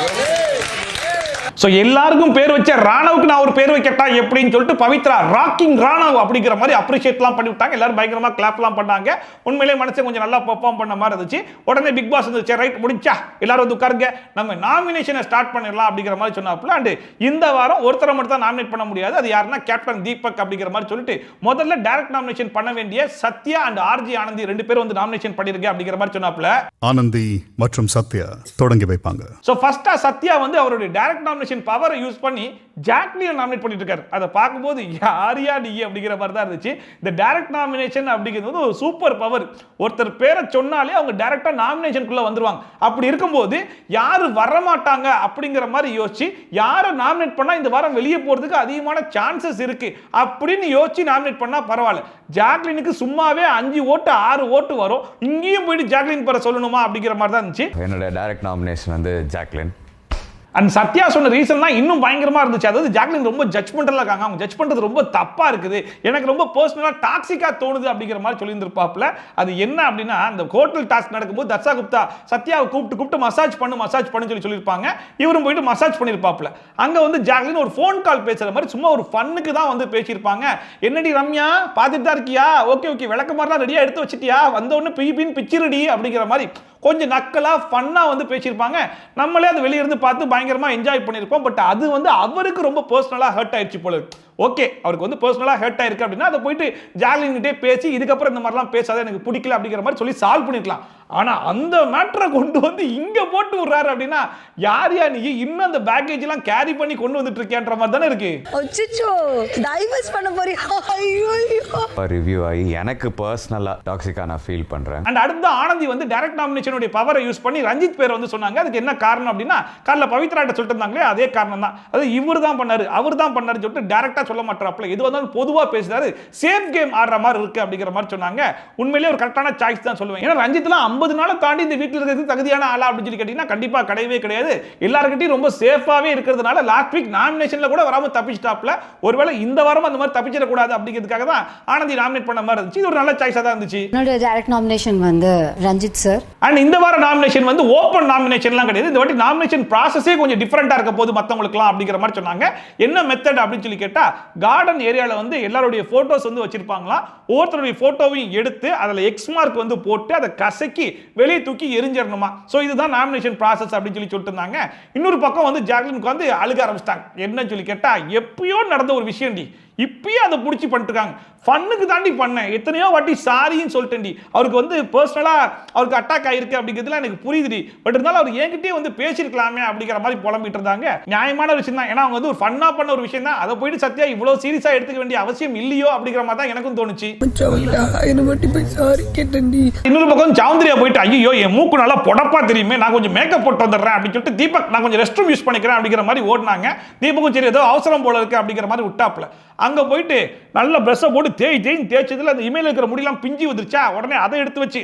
சோ எல்லாருக்கும் பேர் வச்ச ராணவுக்கு நான் ஒரு பேர் வைக்கட்டா எப்படின்னு சொல்லிட்டு பவித்ரா ராக்கிங் ராணவ் அப்படிங்கிற மாதிரி அப்ரிஷியேட்லாம் பண்ணி விட்டாங்க. எல்லாரும் பயங்கரமா கிளாப்லாம் பண்ணாங்க. உண்மையிலேயே மனசு கொஞ்சம் நல்லா பெர்ஃபார்ம் பண்ண மாதிரி இருந்துச்சு. உடனே பிக் பாஸ் வந்து ரைட் முடிச்சா எல்லாரும் வந்து உட்காருங்க, நம்ம நாமினேஷனை ஸ்டார்ட் பண்ணிடலாம் அப்படிங்கிற மாதிரி சொன்னாப்ல. அண்ட் இந்த வாரம் ஒருத்தரை மட்டும் தான் நாமினேட் பண்ண முடியாது, அது யாருன்னா கேப்டன் தீபக் அப்படிங்கிற மாதிரி சொல்லிட்டு முதல்ல டைரக்ட் நாமினேஷன் பண்ண வேண்டிய சத்யா அண்ட் ஆர்ஜி ஆனந்தி 2 பேரும் வந்து நாமினேஷன் பண்ணிருங்க அப்படிங்கிற மாதிரி சொன்னாப்ல. ஆனந்தி மற்றும் சத்யா தொடங்கி வைப்பாங்க. சோ ஃபர்ஸ்டா சத்யா வந்து அவருடைய டைரக்ட் நாமினேஷன் நாமினேஷன் பவரை யூஸ் பண்ணி ஜாக்லினை நாமினேட் பண்ணிட்டு இருக்காரு. அதை பார்க்கும்போது யாரியா நீ அப்படிங்கிற மாதிரி தான் இருந்துச்சு. இந்த டைரக்ட் நாமினேஷன் அப்படிங்கிறது ஒரு சூப்பர் பவர். ஒருத்தர் பேரை சொன்னாலே அவங்க டைரக்டா நாமினேஷனுக்குள்ள வந்துருவாங்க. அப்படி இருக்கும்போது யாரு வரமாட்டாங்க அப்படிங்கிற மாதிரி யோசிச்சு யாரை நாமினேட் பண்ணா இந்த வாரம் வெளியே போறதுக்கு அதிகமான சான்சஸ் இருக்கு அப்படின்னு யோசிச்சு நாமினேட் பண்ணா பரவாயில்ல. ஜாக்லினுக்கு சும்மாவே 5 ஓட்டு 6 ஓட்டு வரும். இங்கேயும் போயிட்டு ஜாக்லின் பேரை சொல்லணுமா அப்படிங்கிற மாதிரி தான் இருந்துச்சு. என்னோட டைரக்ட் நாமினேஷன் வந்து ஜாக்லின். அண்ட் சத்யா சொன்ன ரீசன் தான் இன்னும் பயங்கரமா இருந்துச்சு. அதாவது ஜாக்லின் ரொம்ப ஜட்ஜ்மெண்டலா இருக்காங்க, அவங்க ஜட்ஜ் பண்றது ரொம்ப தப்பா இருக்குது, எனக்கு ரொம்ப பர்சனலா டாக்ஸிக்கா தோணுது அப்படிங்கிற மாதிரி சொல்லியிருந்திருப்பாப்ல. அது என்ன அப்படின்னா, அந்த ஹோட்டல் டாஸ்க் நடக்கும்போது தர்ஷா குப்தா சத்யாவை கூப்பிட்டு மசாஜ் பண்ணு சொல்லியிருப்பாங்க. இவரும் போயிட்டு மசாஜ் பண்ணியிருப்பாப்ல. அங்க வந்து ஜாக்லின் ஒரு ஃபோன் கால் பேசுற மாதிரி சும்மா ஒரு ஃபன்னுக்கு தான் வந்து பேசியிருப்பாங்க. என்னடி ரம்யா பார்த்துட்டு தான் இருக்கியா, ஓகே விளக்க மாதிரிலாம் ரெடியா எடுத்து வச்சிட்டியா, வந்த உடனே பின் பிச்சிருடி அப்படிங்கிற மாதிரி கொஞ்சம் நக்கலா ஃபன்னா வந்து பேசியிருப்பாங்க. நம்மளே அது வெளியே இருந்து பார்த்து பயங்கரமா என்ஜாய் பண்ணியிருப்போம். பட் அது வந்து அவருக்கு ரொம்ப பர்சனலா ஹர்ட் ஆயிடுச்சு போல. ஓகே, அவருக்கு வந்து பர்சனலா ஹர்ட் ஆயிருக்கு அப்படின்னா அதை போயிட்டு ஜாக்லின் கிட்டே பேசி இதுக்கப்புறம் இந்த மாதிரிலாம் பேசாத, எனக்கு பிடிக்கல அப்படிங்கிற மாதிரி சொல்லி சால்வ் பண்ணிருக்கலாம். ஆனா அந்த மேட்டரை கொண்டு வந்து இங்க போட்டு விடுறாரு அப்படின்னா யாரியா நீ இன்னும் அந்த பேக்கேஜ் எல்லாம் கேரி பண்ணி கொண்டு வந்துட்டு இருக்கேன்ற மாதிரி தானே இருக்கு. அச்சச்சோ, டைவர்ஸ் பண்ண போறியா? ஐயோ ரிவ்யூ ஆகி எனக்கு பர்சனலா டாக்ஸிக்கா நான் ஃபீல் பண்றேன். அண்ட் அடுத்து ஆனந்தி வந்து டைரக்ட் நாமினேஷனுடைய பவரை யூஸ் பண்ணி ரஞ்சித் பேரை வந்து சொன்னாங்க. அதுக்கு என்ன காரணம் அப்படின்னா, காலைல பவித்ராட்ட சொல்லிட்டு இருந்தாங்களே அதே காரணம் தான். அது இவர் தான் பண்ணாரு அவர் தான் பண்ணாருன்னு சொல்லிட்டு டைரக்டா சொல்ல மாட்டாப்ல. எது வந்தாலும் பொதுவா பேசுறாரு, சேஃப் கேம் ஆடுற மாதிரி இருக்கு அப்படிங்கிற மாதிரி சொன்னாங்க. உண்மையிலேயே ஒரு கரெக்டான சாய்ஸ் தான் சொல்லுவேன். ஏன்னா ரஞ்சித்லாம் 50 நாளை தாண்டி இந்த வீட்டில் இருக்கிறதுக்கு தகுதியான ஆளா அப்படின்னு சொல்லி கேட்டீங்கன்னா கண்டிப்பா கிடையவே கிடையாது. எல்லார்கிட்டையும் ரொம்ப சேஃபாவே இருக்கிறதுனால லாஸ்ட் வீக் நாமினேஷன்ல கூட வராம தப்பிச்சிட்டாப்ல. ஒருவேளை இந்த வாரம் அந்த மாதிரி தப்பிச்சிட கூடாது அப்படிங்கிறதுக்காக தான் ஆனந்தி நாமினேட் பண்ண மாதிரி இருந்துச்சு. இது ஒரு நல்ல சாய்ஸா தான் இருந்துச்சு. என்னோட டைரக்ட் நாமினேஷன் வந்து ரஞ்சித் சார். அண்ட் இந்த வார நாமினேஷன் வந்து ஓபன் நாமினேஷன்லாம் கிடையாது. இந்த வாட்டி நாமினேஷன் ப்ராசஸே கொஞ்சம் டிஃபரெண்டா இருக்க போது மத்தவங்களுக்குலாம் அப்படிங்கிற மாதிரி சொன்னாங்க. என்ன மெத்தட் அப்படின்னு சொல்லி கேட்டா, கார்டன் ஏரியால வந்து எல்லாருடைய போட்டோஸ் வந்து வச்சிருப்பாங்களா. ஒவ்வொருத்தருடைய போட்டோவையும் எடுத்து அதுல எக்ஸ் மார்க் வந்து போட்டு அதை கசக்கி வெளியே தூக்கி எரிஞ்சிடணுமா. சோ இதுதான் நாமினேஷன் ப்ராசஸ் அப்படின்னு சொல்லி சொல்லிட்டு இருந்தாங்க. இன்னொரு பக்கம் வந்து ஜாக்லினுக்கு வந்து அழுக ஆரம்பிச்சிட்டாங்க. என்னன்னு சொல்லி கேட்டா, எப்பயோ நடந்த ஒரு விஷயம் டி, இப்பயும் அதை பிடிச்சி பண்ணிட்டு இருக்காங்க. ஃபன்னுக்கு தாண்டி பண்ணேன், எத்தனையோ வாட்டி சாரின்னு சொல்லிட்டேன்டி, அவருக்கு வந்து பர்சனலா அவருக்கு அட்டாக் ஆயிருக்கு அப்படிங்கிறதுலாம் எனக்கு புரியுதுடி, பட் இருந்தாலும் அவர் என்கிட்டயே வந்து பேசியிருக்கலாமே அப்படிங்கிற மாதிரி புலம்பிட்டு இருந்தாங்க. நியாயமான விஷயம் தான். ஏன்னா அவங்க வந்து ஒரு ஃபன்னா பண்ண ஒரு விஷயம் தான். அதை போயிட்டு சத்யா இவ்வளவு சீரியஸா எடுத்துக்க வேண்டிய அவசியம் இல்லையோ அப்படிங்கிற மாதிரி தான் எனக்கும் தோணுச்சு. இன்னொரு பக்கம் சௌந்தர்யா போயிட்டு ஐயோ என் மூக்கு நல்லா பொடப்பா தெரியுமே, நான் கொஞ்சம் மேக்கப் போட்டு வந்துடுறேன் அப்படின்னு சொல்லிட்டு தீபக் நான் கொஞ்சம் ரெஸ்ட் ரூம் யூஸ் பண்ணிக்கிறேன் அப்படிங்கிற மாதிரி ஓடினாங்க. தீபக்கும் சரி ஏதோ அவசரம் போல இருக்கு அப்படிங்கிற மாதிரி விட்டாப்ல. அங்க போயிட்டு நல்ல பிரஷ் போட்டு தேய்ச்சதுல அந்த இமையில இருக்கிற முடியெல்லாம் பிஞ்சி வந்துருச்சா, உடனே அதை எடுத்து வச்சு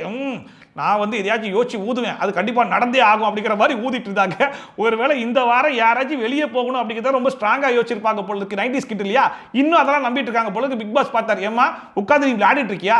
நான் வந்து எதையாச்சும் யோசிச்சு ஊதுவேன், அது கண்டிப்பா நடந்தே ஆகும் அப்படிங்கிற மாதிரி ஊதிட்டு இருந்தாங்க. ஒருவேளை இந்த வாரம் யாராச்சும் வெளியே போகணும் அப்படிங்கிறத ரொம்ப ஸ்ட்ராங்கா யோசிச்சிருப்பாங்க போல இருக்கு. 90s கிட்ட இல்லையா, இன்னும் அதெல்லாம் நம்பிட்டு இருக்காங்க போல இருக்கு. பிக் பாஸ் பார்த்தாரு, ஏமா உட்காந்து நீ விளையாடிட்டு இருக்கியா,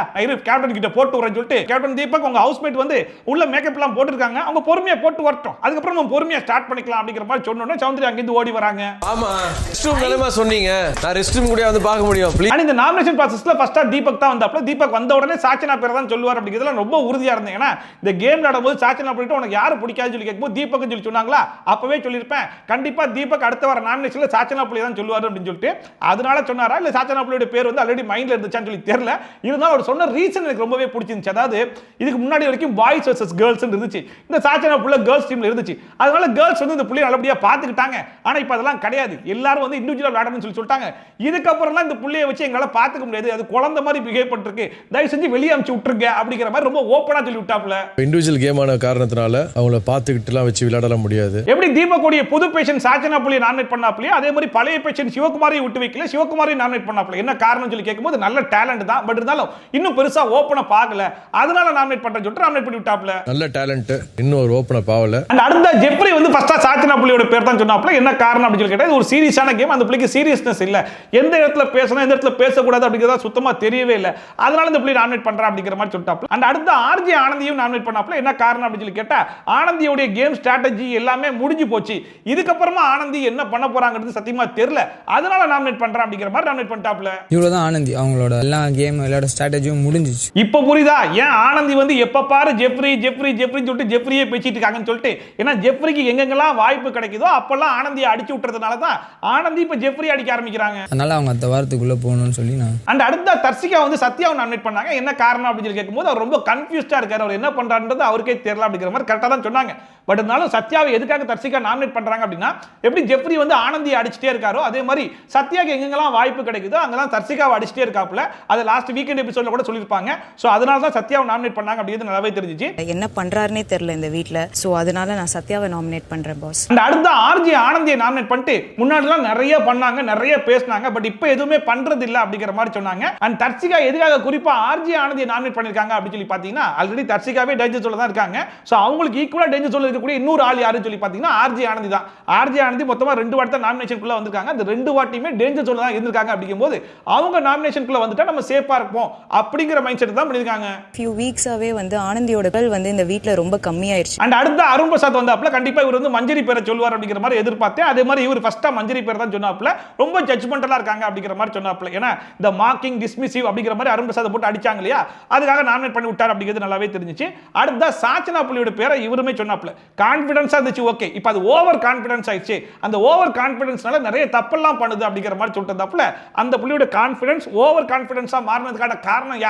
கேப்டன் கிட்ட போட்டு வரேன்னு சொல்லிட்டு கேப்டன் தீபக் உங்க ஹவுஸ்மேட் வந்து உள்ள மேக்கப் எல்லாம் போட்டுருக்காங்க, அவங்க பொறுமையா போட்டு வரட்டும், அதுக்கப்புறம் நம்ம பொறுமையா ஸ்டார்ட் பண்ணிக்கலாம் அப்படிங்கிற மாதிரி சொன்னோன்னே சௌந்தர்யா அங்கிருந்து ஓடி வராங்க. ஆமா ரெஸ்ட் ரூம் நிலைமை சொன்னீங்க, நான் ரெஸ்ட் ரூம் கூட வந்து பார்க்க முடியும் ப்ளீஸ். அண்ட் இந்த நாமினேஷன் ப்ராசஸ்ல ஃபர்ஸ்டா தீபக் தான் வந்தாப்ல. தீபக் வந்த உடனே சாச்சனா பேர் தான் சொல்லுவார் அப்படிங்கிறதுல ரொம்ப உறுதியா இருந்தேன். ஏன்னா இந்த கேம் நடக்கும்போது சாச்சனா போயிட்டு உனக்கு யாரு பிடிக்காதுன்னு சொல்லி கேட்கும்போது தீபக் சொல்லி சொன்னாங்களா, அப்பவே சொல்லியிருப்பேன் கண்டிப்பா தீபக் அடுத்த வார நாமினேஷன்ல சாச்சனா புலி தான் சொல்லுவாரு அப்படின்னு சொல்லிட்டு. அதனால சொன்னாரா இல்ல சாச்சனா புலியோட பேர் வந்து ஆல்ரெடி மைண்ட்ல இருந்துச்சான்னு சொல்லி தெரியல. இருந்தாலும் அவர் சொன்ன ரீசன் எனக்கு ரொம்பவே பிடிச்சிருந்துச்சு. அதாவது இதுக்கு முன்னாடி வரைக்கும் பாய்ஸ் வர்சஸ் கேர்ள்ஸ் இருந்துச்சு, இந்த சாச்சனா புள்ள கேர்ள்ஸ் டீம்ல இருந்துச்சு. அதனால கேர்ள்ஸ் வந்து இந்த புள்ளியை நல்லபடியா பாத்துக்கிட்டாங்க. ஆனா இப்ப அதெல்லாம் கிடையாது, எல்லாரும் வந்து இண்டிவிஜுவலா விளையாடணும்னு சொல்லி சொல்லிட்டாங்க. இதுக்கப்புறம் இந்த புள்ளியை வச்சு எங்களால பாத்துக்க முடியாது, அது குழந்தை மாதிரி பிஹேவ் பண்ணிருக்கு, தயவு செஞ்சு வெளியே அனுப்பிச்சு விட்டுருங்க அப்படிங்கிற மாதிரி ரொம்ப ஓப்பனா சொல்லி விட்டாப்ல. இண்டிவிஜுவல் கேமான காரணத்தினால அவங்கள பார்த்துக்கிட்டுலாம் வச்சு விளையாடலாம் முடியாது. எப்படி தீபக்குடைய புது பேஷன் சாச்சனா புலியை நாமினேட் பண்ணாப்லையோ அதே மாதிரி பழைய பேஷன் சிவகுமாரை விட்டு வைக்கல, சிவகுமாரை நாமினேட் பண்ணாப்ல. என்ன காரணம் சொல்லி கேட்கும்போது நல்ல டேலண்ட் தான், பட் இருந்தாலும் இன்னும் பெருசா ஓப்பனா பார்க்கல, அதனால நாமினேட் பண்றேன்னு சொல்லிட்டு நாமினேட் பண்ணி விட்டாப்ல. நல்ல டேலண்ட், இன்னும் ஒரு ஓப்பனா பாவல. அண்ட் அடுத்த ஜெப்ரி வந்து ஃபர்ஸ்டா சாச்சனா புலியோட பேர் தான் சொன்னாப்ல. என்ன காரணம் அப்படின்னு சொல்லி கேட்டா, இது ஒரு சீரியஸான கேம், அந்த புலிக்கு சீரியஸ்னஸ் இல்ல, எந்த இடத்துல பேசணும் எந்த இடத்துல பேசக்கூடாது அப்படிங்கிறத சுத்தமா தெரியவே இல்லை, அதனால இந்த புலி நாமினேட் பண்றேன் அப்படிங்கிற மாதிரி சொல்லிட்டாப்ல. அண்ட் அடுத்த ஆர்ஜி ஆனந்தியும் நாமினேட் பண்ணாப்ல. என்ன காரணம் அப்படின்னு சொல்லி கேட்டா, ஆனந்தியோட கேம் ஸ்ட்ராட்டஜி எல்லாமே முடிஞ்சு போச்சு, இதுக்கப்புறமா ஆனந்தி என்ன பண்ண போறாங்கிறது சத்தியமா தெரியல, அதனால நாமினேட் பண்றேன் அப்படிங்கிற மாதிரி நாமினேட் பண்ணிட்டாப்ல. இவ்வளவுதான் ஆனந்தி, அவங்களோட எல்லா கேம் விளையாட ஸ்ட்ராட்டஜியும் முடிஞ்சிச்சு. இப்போ புரியுதா ஏன் ஆனந்தி வந்து எப்ப பாரு ஜெப்ரி ஜெப்ரி ஜெப்ரின்னு சொல்லிட்டு ஜெப்ரியே பேசிட்டு இருக்காங்கன்னு சொல்லிட்டு. ஏன்னா ஜெப்ரிக்கு எங்கெங்கெல்லாம் வாய்ப்பு கிடைக்குதோ அப்பெல்லாம் ஆனந்தியை அடிச்சு விட்டுறதுனால தான் ஆனந்தி இப்ப ஜெப்ரி அடிக்க ஆரம்பிக்கிறாங்க. அதனால அவங்க அந்த வாரத்துக்குள்ள போகணும் பண்ணணும்னு சொல்லி நான் அண்ட் அடுத்த தர்சிகா வந்து சத்யாவை நாமினேட் பண்ணாங்க. என்ன காரணம் அப்படின்னு சொல்லி கேட்கும்போது அவர் ரொம்ப கன்ஃபியூஸ்டா இருக்காரு, அவர் என்ன பண்றாருன்றது அவருக்கே தெரியல அப்படிங்கிற மாதிரி கரெக்டாக தான் சொன்னாங்க. பட் இருந்தாலும் சத்யாவை எதுக்காக தர்சிகா நாமினேட் பண்றாங்க அப்படின்னா, எப்படி ஜெஃப்ரி வந்து ஆனந்தியை அடிச்சுட்டே இருக்காரோ அதே மாதிரி சத்யாக்கு எங்கெங்கெல்லாம் வாய்ப்பு கிடைக்குதோ அங்கெல்லாம் தர்சிகாவை அடிச்சுட்டே இருக்காப்புல. அது லாஸ்ட் வீக்கெண்ட் எபிசோட்ல கூட சொல்லியிருப்பாங்க. ஸோ அதனால தான் சத்யாவை நாமினேட் பண்ணாங்க அப்படிங்கிறது நல்லாவே தெரிஞ்சிச்சு. என்ன பண்றாருன்னே தெரியல இந்த வீட்டில். ஸோ அதனால நான் சத்யாவை நாமினேட் பண்றேன் பாஸ். அண்ட் அடுத்த ஆர்ஜி ஆனந்தியை நாமினேட் பண்ணிட்டு முன்னாடிலாம் நிறைய பண்ணாங்க, நிறைய பேசினாங்க, பட் இப்போ எதுவுமே பண்றது இல்லை அப்படிங்கிற மாதிரி சொன்னாங்க. அண்ட் தர்சிகா எதுக்காக குறிப்பா ஆர்ஜி ஆனந்தியை நாமினேட் பண்ணிருக்காங்க அப்படின்னு சொல்லி பார்த்தீங்கன்னா, ஆல்ரெடி தர்சிகாவே டேஞ்சர் ஜோன்ல தான் இருக்காங்க. ஸோ அவங்களுக்கு ஈக்குவலா டேஞ்சர் ஜோன்ல இருக்கக்கூடிய இன்னொரு ஆள் யாருன்னு சொல்லி பார்த்தீங்கன்னா ஆர்ஜி ஆனந்தி தான். ஆர்ஜி ஆனந்தி மொத்தமா 2 வாட்டி தான் நாமினேஷனுக்குள்ள வந்திருக்காங்க. அந்த 2 வாட்டியுமே டேஞ்சர் ஜோன்ல தான் இருந்திருக்காங்க. அப்படிங்கும்போது அவங்க நாமினேஷனுக்குள்ள வந்துட்டா நம்ம சேஃபா இருப்போம் அப்படிங்கிற மைண்ட் செட் தான் பண்ணிருக்காங்க. ஃபியூ வீக்ஸாவே வந்து ஆனந்தியோட பேர் வந்து இந்த வீட்ல ரொம்ப கம்மியாயிருச்சு. அண்ட் அடுத்த அருண் பிரசாத் வந்தாப்ல கண்டிப்பா இவர் வந்து மஞ்சரி பேரை சொல்வார் அப்படிங்கிற மாதிரி எதிர்பார்த்தேன். அதே மாதிரி இவர் ஃபர்ஸ்டா மஞ்சரி பேர் தான் சொன்னாப்ல. ரொம்ப ஜட்ஜ்மெண்டலா இருக்காங்க அப்படிங்கிற மாதிரி சொன்னாப்ல. ஏன்னா இந்த மார்க்கிங் டிஸ்மிசிவ் அப்படிங்கிற மாதிரி அருண் பிரசாத் போட்டு அடிச்சாங்க இல்லையா, அதுக்காக நாமினேட் பண்ணி விட்டார் அப்படிங்கிறது நல்லாவே தெரிஞ்சிச்சு. அடுத்த சாச்சனா புலியோட பேரை இவருமே சொன்னாப்ல. கான்ஃபிடன்ஸா இருந்துச்சு, ஓகே. இப்போ அது ஓவர் கான்ஃபிடன்ஸ் ஆயிடுச்சு. அந்த ஓவர் கான்ஃபிடன்ஸ்னால நிறைய தப்பெல்லாம் பண்ணுது அப்படிங்கிற மாதிரி சொல்லிட்டதாப்ல. அந்த புலியோட கான்ஃபிடன்ஸ் ஓவர் கான்ஃபிடன்ஸா மாறினதுக்கான காரணம்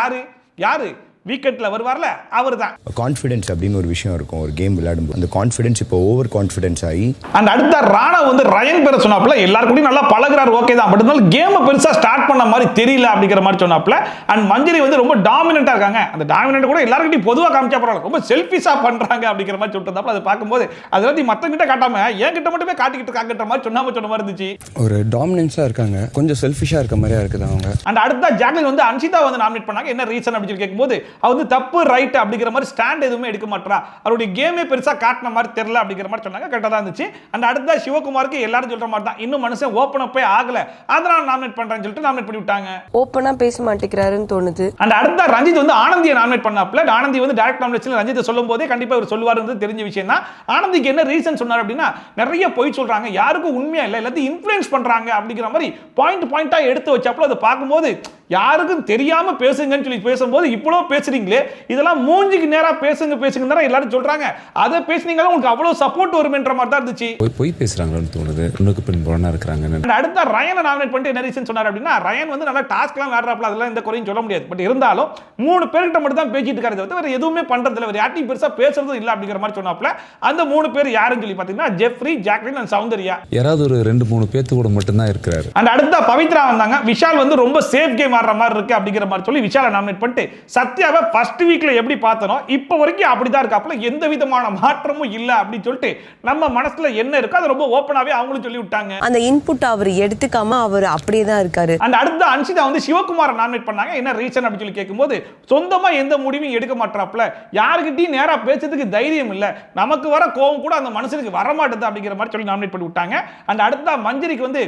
யாரு வீக்கெண்ட்ல வருவார்ல அவர் தான். கான்ஃபிடன்ஸ் அப்படின்னு ஒரு விஷயம் இருக்கும் ஒரு கேம் விளையாடும்போது. அந்த கான்ஃபிடன்ஸ் இப்போ ஓவர் கான்ஃபிடன்ஸ் ஆகி அண்ட் அடுத்த ராணா வந்து ரயன் பேரை சொன்னாப்ல. எல்லாரும் கூட நல்லா பழகுறாரு, ஓகே தான். பட் இருந்தாலும் கேமை பெருசா ஸ்டார்ட் பண்ண மாதிரி தெரியல அப்படிங்கிற மாதிரி சொன்னாப்ல. அண்ட் மஞ்சரி வந்து ரொம்ப டாமினண்டா இருக்காங்க. அந்த டாமினன்ட் கூட எல்லாருக்கிட்டையும் பொதுவாக காமிச்சா பரவாயில்ல, ரொம்ப செல்ஃபிஷா பண்றாங்க அப்படிங்கிற மாதிரி சொல்லிட்டு அதை பார்க்கும்போது அது வந்து மற்றவங்கிட்ட காட்டாம என்கிட்ட மட்டுமே காட்டிக்கிட்டு இருக்காங்கன்ற மாதிரி சொன்ன மாதிரி இருந்துச்சு. ஒரு டாமினன்ஸா இருக்காங்க, கொஞ்சம் செல்ஃபிஷா இருக்க மாதிரியா இருக்குது அவங்க. அண்ட் அடுத்த ஜாக்லின் வந்து அன்ஷிதா வந்து நாமினேட் பண்ணாங்க. என்ன ரீசன் அப்படின்னு சொல்லி கேட்கும்போது அவர் வந்து தப்பு ரைட் அப்படிங்கிற மாதிரி ஸ்டாண்ட் எதுவுமே எடுக்க மாட்டா, அவருடைய கேமே பெருசா காட்டின மாதிரி தெரியல அப்படிங்கிற மாதிரி சொன்னாங்க. கரெக்டா தான் இருந்துச்சு. அண்ட் அடுத்த சிவகுமாருக்கு எல்லாரும் சொல்ற மாதிரி தான், இன்னும் மனுஷன் ஓபன் அப்பே ஆகல, அதனால நாமினேட் பண்றேன்னு சொல்லிட்டு நாமினேட் பண்ணி விட்டாங்க. ஓப்பனா பேச மாட்டேங்கிறாருன்னு தோணுது. அண்ட் அடுத்த ரஞ்சித் வந்து ஆனந்தியை நாமினேட் பண்ணாப்ல. ஆனந்தி வந்து டைரக்ட் நாமினேஷன்ல ரஞ்சித்தை சொல்லும் போதே கண்டிப்பா இவர் சொல்லுவாருன்னு தெரிஞ்ச விஷயம் தான். ஆனந்திக்கு என்ன ரீசன் சொன்னார் அப்படின்னா, நிறைய போய் சொல்றாங்க, யாருக்கும் உண்மையா இல்லை, எல்லாத்தையும் இன்ஃப்ளூயன்ஸ் பண்றாங்க அப்படிங்கிற மாதிரி பாயிண்டா எடுத்து வச்சாப்ல. அதை பார்க்கும்போது யாருக்கும் தெரியாம பேசுங்கன்னு சொல்லி பேசும்போது இவ்வளவு பேசுறீங்களே, இதெல்லாம் மூஞ்சிக்கு நேரா பேசுங்க தான் எல்லாரும் சொல்றாங்க. அதை பேசுனீங்களா உங்களுக்கு அவ்வளவு சப்போர்ட் வரும்ன்ற மாதிரி தான் இருந்துச்சு. போய் பேசுறாங்கன்னு தோணுது, இன்னுக்கு பின் புறணா இருக்காங்க. அடுத்த ரயனை நாமினேட் பண்ணிட்டு என்ன ரீசன் சொன்னார் அப்படின்னா, ரயன் வந்து நல்லா டாஸ்க்லாம் விளையாடுறாப்ல, அதெல்லாம் எந்த குறையும் சொல்ல முடியாது. பட் இருந்தாலும் 3 பேர்கிட்ட மட்டும் தான் பேசிட்டு இருக்காரு, வேற எதுவுமே பண்றது இல்லை, வேற யார்ட்டையும் பெருசா பேசுறதும் இல்லை அப்படிங்கிற மாதிரி சொன்னாப்ல. அந்த 3 பேர் யாருன்னு சொல்லி பாத்தீங்கன்னா ஜெஃப்ரி, ஜாக்லின் அண்ட் சௌந்தர்யா. யாராவது ஒரு 2-3 பேர்த்து கூட மட்டும் தான் இருக்கிறாரு. அண்ட் அடுத்த பவித்ரா வந்தாங்க. விஷால் வந்து ரொம்ப சேஃப் கேம் ஆடுற மாதிரி இருக்கு அப்படிங்கிற மாதிரி சொல்லி விஷாலை நாமினேட் பண்ணிட்டு சத்யாவை ஃபர்ஸ்ட் வீக்ல எப்படி பார்த்தனோ இப்போ வரைக்கும் அப்படிதான் இருக்காப்ல, எந்த விதமான மாற்றமும் இல்லை அப்படின்னு சொல்லிட்டு நம்ம மனசுல என்ன இருக்கோ அதை ரொம்ப ஓப்பனாவே அவங்களும் சொல்லி விட்டாங்க. அந்த இன்புட் அவர் எடுத்துக்காம அவர் அப்படியே தான் இருக்காரு. அண்ட் அடுத்த அன்ஷிதா வந்து சிவகுமாரை நாமினேட் பண்ணாங்க. என்ன ரீசன் அப்படின்னு சொல்லி கேட்கும்போது, சொந்தமா எந்த முடிவும் எடுக்க மாட்டாப்ல, யாருக்கிட்டையும் நேரா பேசுறதுக்கு தைரியம் இல்லை, நமக்கு வர கோவம் கூட அந்த மனுஷனுக்கு வரமாட்டது அப்படிங்கிற மாதிரி சொல்லி நாமினேட் பண்ணி விட்டாங்க. அண்ட் அடுத்த மஞ்சரிக்கு வந்து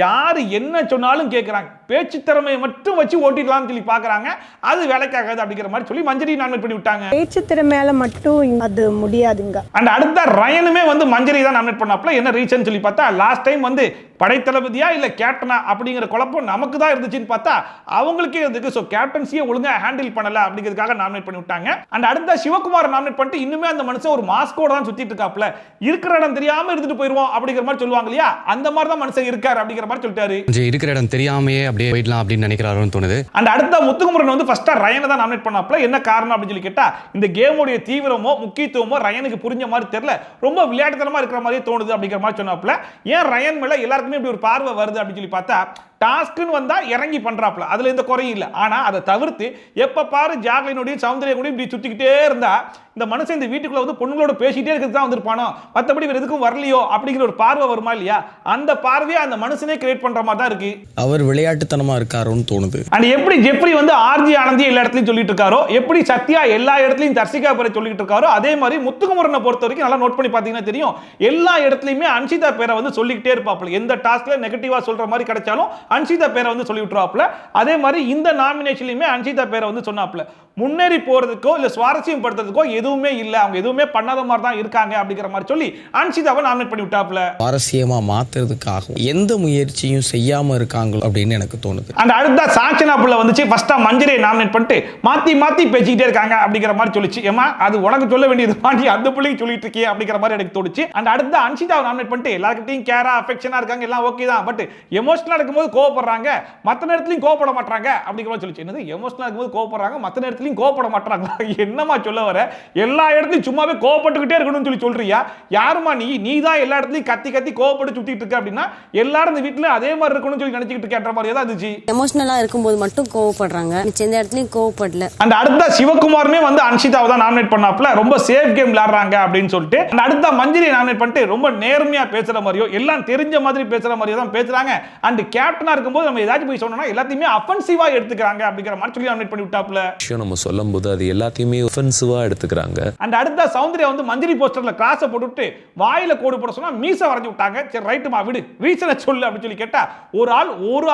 யாரு என்ன சொன்னாலும் கேட்கறாங்க, பேச்சு திறமையை மட்டும் வச்சு ஓட்டிடலாம்னு சொல்லி பாக்குறாங்க, அது வேலைக்காகாது அப்படிங்கிற மாதிரி சொல்லி மஞ்சரி நாமினேட் பண்ணி விட்டாங்க. பேச்சு திறமையால மட்டும் அது முடியாதுங்க. அண்ட் அடுத்த ரயனுமே வந்து மஞ்சரி தான் நாமினேட் பண்ணாப்ல. என்ன ரீசன் சொல்லி பார்த்தா, லாஸ்ட் டைம் வந்து படைத்தளபதியா இல்ல கேப்டனா அப்படிங்கிற குழப்பம் நமக்கு தான் இருந்துச்சுன்னு பார்த்தா அவங்களுக்கே இருக்கு. ஸோ கேப்டன்சியை ஒழுங்கா ஹேண்டில் பண்ணல அப்படிங்கிறதுக்காக நாமினேட் பண்ணி விட்டாங்க. அண்ட் அடுத்த சிவகுமார் நாமினேட் பண்ணிட்டு இன்னுமே அந்த மனுஷன் ஒரு மாஸ்கோட தான் சுத்திட்டு இருக்காப்ல, இருக்கிற இடம் தெரியாம இருந்துட்டு போயிருவோம் அப்படிங்கிற மாதிரி சொல்லுவாங்க இல்லையா, அந்த மாதிரி தான் மனுஷன் இருக்காரு அப்படிங்கிற மாதிரி சொல்லிட்டாரு. இருக்கிற இடம் தெரியாமையே அப்படியே போயிடலாம் அப்படின்னு நினைக்கிறாருன்னு தோணுது. அண்ட் அடுத்த முத்துக்குமரன் வந்து ஃபர்ஸ்டா ரயனை தான் நாமினேட் பண்ணாப்ல. என்ன காரணம் அப்படின்னு சொல்லி கேட்டா, இந்த கேமோடைய தீவிரமோ முக்கியத்துவமோ ரயனுக்கு புரிஞ்ச மாதிரி தெரியல, ரொம்ப விளையாட்டுத்தனமா இருக்கிற மாதிரி தோணுது அப்படிங்கிற மாதிரி சொன்னாப்ல. ஏன் ரயன் மேல எல்லாருக்குமே இப்படி ஒரு பார்வை வருது அப்படின்னு சொல்லி பார்த்தா, டாஸ்க்னு வந்தா இறங்கி பண்றாப்ல, அதுல எந்த குறையும் இல்லை. ஆனா அதை தவிர்த்து எப்ப பாரு ஜாக்லினுடைய சௌந்தர்யா இப்படி சுத்திக்கிட்டே இருந்தா இந்த மனுஷன் இந்த வீட்டுக்குள்ள வந்து பொண்ணுங்களோட பேசிட்டே இருக்கிறது தான் வந்திருப்பானோ, மற்றபடி வேற எதுக்கும் வரலையோ அப்படிங்கிற ஒரு பார்வை வருமா இல்லையா, அந்த பார்வையை அந்த மனுஷனே கிரியேட் பண்ற மாதிரி தான் இருக்கு. அவர் விளையாட்டுத்தனமா இருக்காரோன்னு தோணுது. அண்ட் எப்படி ஜெஃப்ரி வந்து ஆர்ஜி ஆனந்தி எல்லா இடத்துலையும் சொல்லிட்டு இருக்காரோ, எப்படி சத்யா எல்லா இடத்துலையும் தர்சிகா பேரை சொல்லிட்டு இருக்காரோ, அதே மாதிரி முத்துக்குமரனை பொறுத்த வரைக்கும் நல்லா நோட் பண்ணி பார்த்தீங்கன்னா தெரியும், எல்லா இடத்துலையுமே அன்ஷிதா பேரை வந்து சொல்லிக்கிட்டே இருப்பாப்ல. எந்த டாஸ்க்ல நெகட்டிவா சொல்ற மாதிரி கிடைச்சாலும் அன்ஷிதா பேரை வந்து சொல்லி விட்டுருவாப்ல. அதே மாதிரி இந்த நாமினேஷன்லயுமே அன்ஷிதா பேரை வந்து சொன்னாப்ல. முன்னேறி போறதுக்கோ இல்ல சுவாரஸ்யம் படுத்துறதுக்கோ எதுவுமே இல்ல, அவங்க எதுவுமே பண்ணாத மாதிரி தான் இருக்காங்க அப்படிங்கிற மாதிரி சொல்லி அன்ஷிதாவை நாமினேட் பண்ணி விட்டாப்ல. சுவாரஸ்யமா மாத்துறதுக்காக எந்த முயற்சியும் செய்யாம இருக்காங்களோ அப்படின்னு எனக்கு தோணுது. அந்த அடுத்த சாச்சனா புள்ள வந்துச்சு, ஃபர்ஸ்டா மஞ்சரியை நாமினேட் பண்ணிட்டு மாத்தி மாத்தி பேசிக்கிட்டே இருக்காங்க அப்படிங்கிற மாதிரி சொல்லிச்சு. ஏமா அது உனக்கு சொல்ல வேண்டியது மாட்டி அந்த பிள்ளைக்கு சொல்லிட்டு இருக்கே அப்படிங்கிற மாதிரி எனக்கு தோணுச்சு. அந்த அடுத்த அன்ஷிதாவை நாமினேட் பண்ணிட்டு எல்லார்கிட்டையும் கேரா அஃபெக்ஷனா இருக்காங்க, எல்லாம் ஓகே தான், பட் எமோஷனலா இருக்கும்போது கோவப்படுறாங்க, மற்ற நேரத்துலையும் கோவப்பட மாட்டாங்க அப்படிங்கிற மாதிரி சொல்லிச்சு. என்னது எமோஷனலா இருக்கும்போது கோவப்படுறாங்க, மற்ற நேரத்துலையும் கோவப்பட மாட்டாங்க, என்னமா சொல்ல வர? எல்லா இடத்துலையும் சும்மாவே கோவப்பட்டுக்கிட்டே இருக்கணும்னு சொல்றியா? யாருமா நீ தான் எல்லா இடத்துலையும் கத்தி கத்தி கோவப்பட்டு சுத்திட்டு இருக்க அப்படின்னா எல்லாரும் இந்த வீட்டுல அதே மாதிரி இருக்கணும்னு சொல்லி நினைச்சிட்டு கேட்ட மாதிரி தான் இருந்துச்சு. எமோஷனலா இருக்கும்போது மட்டும் கோவப்படுறாங்க, எந்த இடத்துலயும் கோவப்படல. அந்த அடுத்த சிவகுமாருமே வந்து அன்ஷிதாவை தான் நாமினேட் பண்ணாப்ல, ரொம்ப சேஃப் கேம் விளையாடுறாங்க அப்படின்னு சொல்லிட்டு. அந்த அடுத்த மஞ்சரியை நாமினேட் பண்ணிட்டு ரொம்ப நேர்மையா பேசுற மாதிரியோ எல்லாம் தெரிஞ்ச மாதிரி பேசுற மாதிரியோ தான் பேசுறாங்க. அண்ட் கேப்டனா இருக்கும்போது நம்ம ஏதாச்சும் போய் சொன்னோம்னா எல்லாத்தையுமே அஃபென்சிவா எடுத்துக்கிறாங்க அப்படிங்கிற மாதிரி சொல்லி நாமினேட் பண்ணி விட்டாப்ல. நம்ம சொல்லும்போது அது எல்லாத்தையுமே அஃபென்சிவா எடுத்துக்கிறாங்க. அந்த அடுத்த சௌந்தர்யா வந்து மஞ்சரி போஸ்டர்ல கிராஸ போட்டுட்டு வாயில கோடு போட சொன்னா மீச வரைஞ்சு விட்டாங்க. சரி ரைட்டுமா விடு, ரீசனை சொல்லு அப்படின்னு சொல்லி கேட்டா ஒரு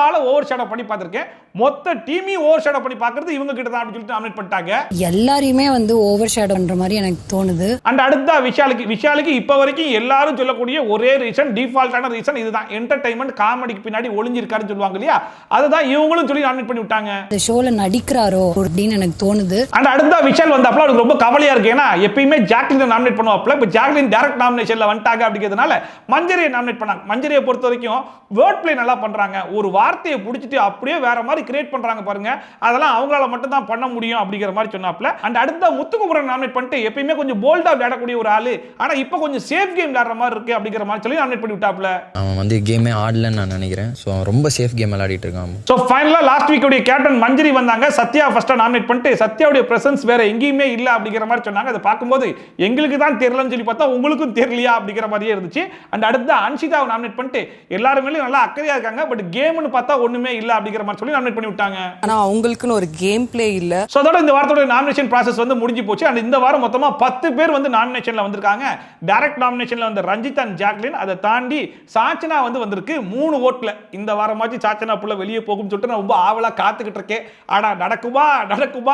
ஆளை ஓவர் ஷேடோ பண்ணி பார்த்திருக்கேன், மொத்த டீமையும் ஓவர் ஷேடோ பண்ணி பார்க்கிறது இவங்க கிட்ட தான் அப்படின்னு சொல்லிட்டு நாமினேட் பண்ணிட்டாங்க. எல்லாரையுமே வந்து ஓவர் ஷேடோ பண்ற மாதிரி எனக்கு தோணுது. அண்ட் அடுத்த விஷாலுக்கு இப்ப வரைக்கும் எல்லாரும் சொல்லக்கூடிய ஒரே ரீசன், டிஃபால்ட்டான ரீசன் இதுதான், என்டர்டைன்மெண்ட் காமெடிக்கு பின்னாடி ஒளிஞ்சிருக்காருன்னு சொல்லுவாங்க இல்லையா, அதுதான் இவங்களும் சொல்லி நாமினேட் பண்ணி விட்டாங்க. இந்த ஷோல நடிக்கிறாரோ அப்படின்னு எனக்கு தோணுது. அண்ட் அடுத்த விஷால் வந்தப்பல அவருக்கு ரொம்ப கவலையா இருக்கு, ஏன்னா எப்பயுமே ஜாக்லின் நாமினேட் பண்ணுவாப்ல, இப்ப ஜாக்லின் டைரக்ட் நாமினேஷன்ல வந்துட்டாங்க அப்படிங்கிறதுனால மஞ்சரியை நாமினேட் பண்ணாங்க. மஞ்சரியை பொறுத்த வரைக்கும் வேர்ட் பிளே நல்லா பண்றாங்க, ஒரு வார்த்தையை பிடிச்சிட்டு அப்படியே வேற மாதிரி கிரியேட் பண்றாங்க பாருங்க, அதெல்லாம் அவங்களால மட்டும் தான் பண்ண முடியும் அப்படிங்கிற மாதிரி சொன்னாப்ல. அண்ட் அடுத்த முத்துக்குமரன் நாமினேட் பண்ணிட்டு எப்பயுமே கொஞ்சம் போல்டா விளையாடக்கூடிய ஒரு ஆளு, ஆனா இப்போ கொஞ்சம் சேஃப் கேம் விளையாடுற மாதிரி இருக்கு அப்படிங்கிற மாதிரி சொல்லி நாமினேட் பண்ணி விட்டாப்ல. அவன் வந்து கேமே ஆடலன்னு நான் நினைக்கிறேன், ஸோ அவன் ரொம்ப சேஃப் கேம் விளையாடிட்டு இருக்கான். ஸோ ஃபைனலா லாஸ்ட் வீக் உடைய கேப்டன் மஞ்சரி வந்தாங்க, சத்யா ஃபர்ஸ்டா நாமினேட் பண்ணிட்டு சத்யாவுடைய பிரசன்ஸ் வேற எங்கேயுமே இல்ல அப்படிங்கிற மாதிரி சொன்னாங்க. அதை பார்க்கும்போது எங்களுக்கு தான் தெரியலன்னு சொல்லி பார்த்தா உங்களுக்கும் தெரியலையா அப்படிங்கிற மாதிரியே இருந்துச்சு. அண்ட் அடுத்த அன்ஷிதாவை நாமினேட் பண்ணிட்டு எல்லாருமே நல்லா அக்கறையா இருக்காங்க, பட் கேம்னு பார்த்தா ஒண்ணுமே இல்ல அப்படிங்கிற மாதிரி சொல்லி நாமினேட் பண்ணி விட்டாங்க. ஆனா அவங்களுக்குன்னு ஒரு கேம் பிளே இல்ல. சோ அதோட இந்த வாரத்தோட நாமினேஷன் process வந்து முடிஞ்சு போச்சு. அண்ட் இந்த வாரம் மொத்தமா 10 பேர் வந்து நாமினேஷன்ல வந்திருக்காங்க. டைரக்ட் நாமினேஷன்ல வந்த ரஞ்சித் அண்ட் ஜாக்லின், அதை தாண்டி சாச்சனா வந்து வந்திருக்கு 3 ஓட்ல. இந்த வாரமாச்சு சாச்சனா புள்ள வெளியே போகும்னு சொல்லிட்டு நான் ரொம்ப ஆவலா காத்துக்கிட்டு இருக்கேன். ஆனா நடக்குமா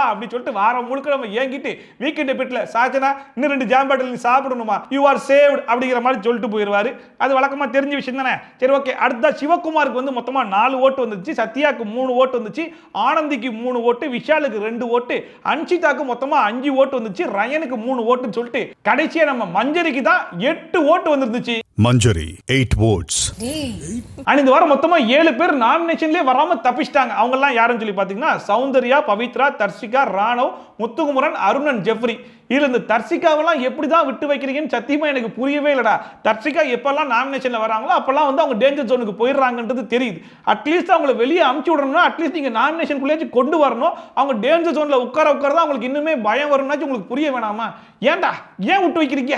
அப்படின்னு சொல்லிட்டு வாரம் முழுக்க நம்ம ஏங்கிட்டு வீக்கெண்ட் பிட்ல சாச்சனா இன்னும் 2 ஜாம் பாட்டில் நீ சாப்பிடணுமா, யூ ஆர் சேவ்ட் அப்படிங்கிற மாதிரி சொல்லிட்டு போயிருவாரு. அது வழக்கமா தெரிஞ்ச விஷயம் தானே. சரி ஓகே, அடுத்த சிவகுமாருக்கு வந்து மொத்தமா 4 ஓட்டு வந்துச்சு, சத்யாக்கு 3 ஓட்டு வந்துச்சு, ஆனந்திக்கு 3 ஓட்டு, விஷாலுக்கு 2 ஓட்டு, அன்ஷிதாக்கு மொத்தமா 5 ஓட்டு வந்துச்சு, ரயனுக்கு 3 ஓட்டுன்னு சொல்லிட்டு கடைசியா நம்ம மஞ்சரிக்கு தான் 8 ஓட்டு வந்துருந்துச்சு. மஞ்சரி 8 votes. இந்த வாரம் மொத்தமா 7 பேர் நாமினேஷன்லயே வராம தப்பிச்சிட்டாங்க. அவங்க எல்லாம் யாருன்னு சொல்லி பாத்தீங்கன்னா சௌந்தர்யா, பவித்ரா, தர்ஷிகா, ராணவ், முத்துகுமரன், அருணன், ஜெஃப்ரி. இதுல இந்த தர்ஷிகாவெல்லாம் எப்படிதான் விட்டு வைக்கிறீங்கன்னு சத்தியமா எனக்கு புரியவே இல்லடா. தர்ஷிகா எப்பெல்லாம் நாமினேஷன்ல வராங்களோ அப்பெல்லாம் வந்து அவங்க டேஞ்சர் ஜோனுக்கு போயிடுறாங்கன்றது தெரியுது. அட்லீஸ்ட் அவங்களை வெளியே அமுச்சு விடணும்னா அட்லீஸ்ட் நீங்க நாமினேஷனுக்குள்ளே கொண்டு வரணும். அவங்க டேஞ்சர் ஜோன்ல உட்கார அவங்களுக்கு இன்னுமே பயம் வரும்னாச்சும் உங்களுக்கு புரிய வேணாமா? ஏன்டா ஏன் விட்டு வைக்கிறீங்க?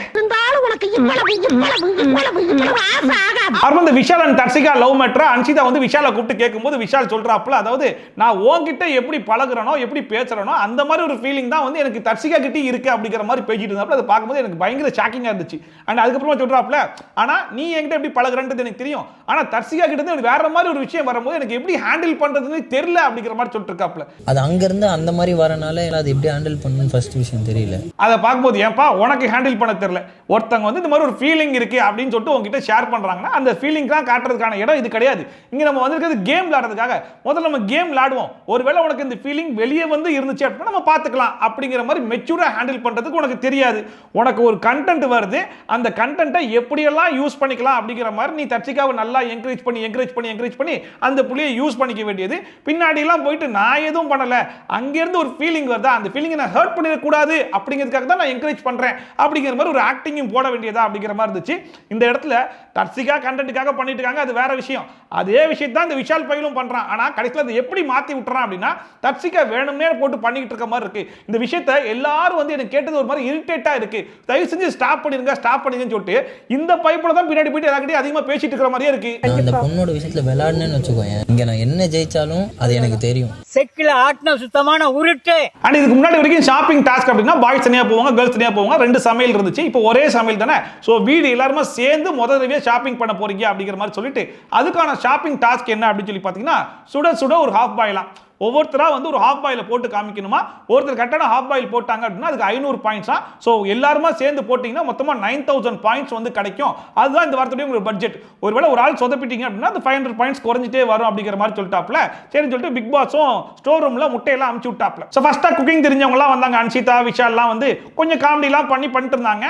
இந்த Vishal and Darshika love matter Anshita வந்து விஷாலை கூப்பிட்டு கேட்கும்போது விஷால் சொல்றாப்ல, அதாவது நான் உன்கிட்ட எப்படி பழகுறனோ எப்படி பேசுறனோ அந்த மாதிரி ஒரு ஃபீலிங் தான் வந்து எனக்கு தர்ஷிகா கிட்ட இருக்கு அப்படிங்கிற மாதிரி பேசிட்டு இருந்தாப்ல. அதை பார்க்கும்போது எனக்கு பயங்கர ஷாக்கிங்கா இருந்துச்சு. அண்ட் அதுக்கப்புறமா சொல்றாப்ல, ஆனா நீ என்கிட்ட எப்படி பழகுறன்றது எனக்கு தெரியும், ஆனா தர்ஷிகா கிட்ட இருந்து வேற மாதிரி ஒரு விஷயம் வரும்போது எனக்கு எப்படி ஹேண்டில் பண்றதுன்னு தெரியல அப்படிங்கிற மாதிரி சொல்லிட்டு இருக்காப்ல. அது அங்க இருந்து அந்த மாதிரி வரனால அது எப்படி ஹேண்டில் பண்ணணும்னு ஃபர்ஸ்ட் விஷயம் தெரியல. அதை பார்க்கும்போது ஏன்பா உனக்கு ஹேண்டில் பண்ண தெரியல, ஒருத்தங்க வந்து இந்த மாதிரி ஒரு ஃபீலிங் இருக்கு அப்படின்னு சொல்லிட்டு உங்ககிட்ட ஷேர் பண்றாங்கன்னா அந்த ஃபீலிங் தான் காட்டுறதுக்கான இடம் இது கிடையாது. இங்க நம்ம வந்திருக்கிறது கேம் விளையாடுறதுக்காக. முதல்ல நம்ம கேம் விளையாடுவோம், ஒருவேளை உனக்கு இந்த ஃபீலிங் வெளியே வந்து இருந்துச்சு அப்படின்னா நம்ம பார்த்துக்கலாம் அப்படிங்கிற மாதிரி மெச்சூரா ஹேண்டில் பண்றதுக்கு உனக்கு தெரியாது. உனக்கு ஒரு கண்டென்ட் வருது, அந்த கண்டென்ட்டை எப்படியெல்லாம் யூஸ் பண்ணிக்கலாம் அப்படிங்கிற மாதிரி நீ தர்ஷிகாவை நல்லா என்கரேஜ் பண்ணி அந்த புள்ளியை யூஸ் பண்ணிக்க வேண்டியது. பின்னாடி எல்லாம் போயிட்டு நான் எதுவும் பண்ணல, அங்கிருந்து ஒரு ஃபீலிங் வருதா, அந்த ஃபீலிங்கை நான் ஹர்ட் பண்ணிடக்கூடாது அப்படிங்கிறதுக்காக தான் நான் என்கரேஜ் பண்றேன் அப்படிங்கிற மாதிரி ஒரு ஆக்டிங்கும் போட வேண்டியதா அப்படிங்கிற மாதிரி இருந்துச்சு. இந்த இடத்துல தர்ஷிகா கண்டென்ட்டுக்காக பண்ணிட்டு இருக்காங்க, அது வேற விஷயம். அதே விஷயம் தான் இந்த விஷால் பையிலும் பண்றான். ஆனா கடைசியில் அதை எப்படி மாத்தி விட்டுறான் அப்படின்னா தர்ஷிகா வேணும்னே போட்டு பண்ணிட்டு இருக்க மாதிரி இருக்கு. இந்த விஷயத்தை எல்லாரும் வந்து எனக்கு கேட்டது ஒரு மாதிரி இரிட்டேட்டா இருக்கு, தயவு செஞ்சு ஸ்டாப் பண்ணுங்கன்னு சொல்லிட்டு இந்த பைப்புல தான் பின்னாடி போயிட்டு எல்லார்கிட்டயும் அதிகமா பேசிட்டு இருக்கிற மாதிரியே இருக்கு. அந்த பொண்ணோட விஷயத்துல விளையாடுனேன்னு வச்சுக்கோங்க, இங்க நான் என்ன ஜெயிச்சாலும் அது எனக்கு தெரியும். செக்கில ஆட்டின சுத்தமான உருட்டு. அண்ட் இதுக்கு முன்னாடி வரைக்கும் ஷாப்பிங் டாஸ்க் அப்படின்னா பாய்ஸ் தனியா போவாங்க, கேர்ள்ஸ் தனியா போவாங்க, 2 சமையல் இருந்துச்சு. இப்போ ஒரே சமையல் தானே. சோ வீடு எல்லாரும் சேர்ந்து முதல் தடவை ஷாப்பிங் பண்ண போறீங்க அப்படிங்கிற மாதிரி சொல்லிட்டு அதுக்கான ஷாப்பிங் டாஸ்க் என்ன அப்படின்னு சொல்லி பாத்தீங்கன்னா சுட சுட ஒரு ஹாஃப் பாயிலாம் ஒவ்வொருத்தரா வந்து ஒரு ஹாஃப் பாயில் போட்டு காமிக்கணுமா. ஒருத்தர் கரெக்டான ஹாஃப் பாயில் போட்டாங்க அப்படின்னா அதுக்கு 500 பாயிண்ட்ஸா. ஸோ எல்லாருமா சேர்ந்து போட்டீங்கன்னா மொத்தமாக 9000 பாயிண்ட்ஸ் வந்து கிடைக்கும். அதுதான் இந்த வாரத்துடைய உங்களுக்கு பட்ஜெட். ஒருவேளை ஒரு ஆள் சொதப்பிட்டீங்க அப்படின்னா அது 500 பாயிண்ட்ஸ் குறைஞ்சிட்டே வரும் அப்படிங்கிற மாதிரி சொல்லிட்டாப்ல. சரின்னு சொல்லிட்டு பிக் பாஸும் ஸ்டோர் ரூம்ல முட்டையெல்லாம் அமுச்சு விட்டாப்ல. ஸோ ஃபர்ஸ்டா குக்கிங் தெரிஞ்சவங்க எல்லாம் வந்தாங்க. அன்ஷிதா, விஷால்லாம் வந்து கொஞ்சம் காமெடி எல்லாம் பண்ணிட்டு இருந்தாங்க.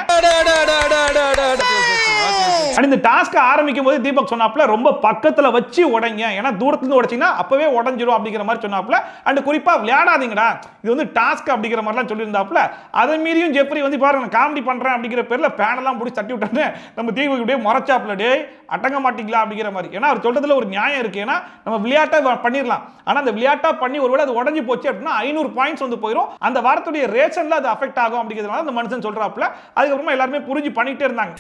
இந்த டாஸ்க் ஆரம்பிக்கும் போது தீபக் சொன்னாப்ல ரொம்ப பக்கத்துல வச்சு உடைங்க, ஏன்னா தூரத்துல இருந்து உடைச்சீங்கன்னா அப்பவே உடைஞ்சிரும் அப்படிங்கிற மாதிரி சொன்னாப்ல. அண்ட் குறிப்பா விளையாடாதீங்கடா, இது வந்து டாஸ்க் அப்படிங்கிற மாதிரிலாம் சொல்லியிருந்தாப்ல. அதை மீறியும் ஜெஃப்ரி வந்து பாருங்க காமெடி பண்றேன் அப்படிங்கிற பேர்ல பேனெல்லாம் பிடிச்சி தட்டி விட்டாங்க. நம்ம தீபக் இப்படியே முறைச்சாப்ல, டே அடங்க மாட்டீங்களா அப்படிங்கிற மாதிரி. ஏன்னா அவர் சொல்றதுல ஒரு நியாயம் இருக்கு. ஏன்னா நம்ம விளையாட்டா பண்ணிடலாம், ஆனா அந்த விளையாட்டா பண்ணி ஒருவேளை அது உடஞ்சி போச்சு அப்படின்னா 500 பாயிண்ட்ஸ் வந்து போயிடும். அந்த வாரத்துடைய ரேஷன்ல அது அஃபெக்ட் ஆகும் அப்படிங்கிறதுனால அந்த மனுஷன் சொல்றாப்ல. அதுக்கப்புறமா எல்லாருமே புரிஞ்சு பண்ணிட்டே இருந்தாங்க.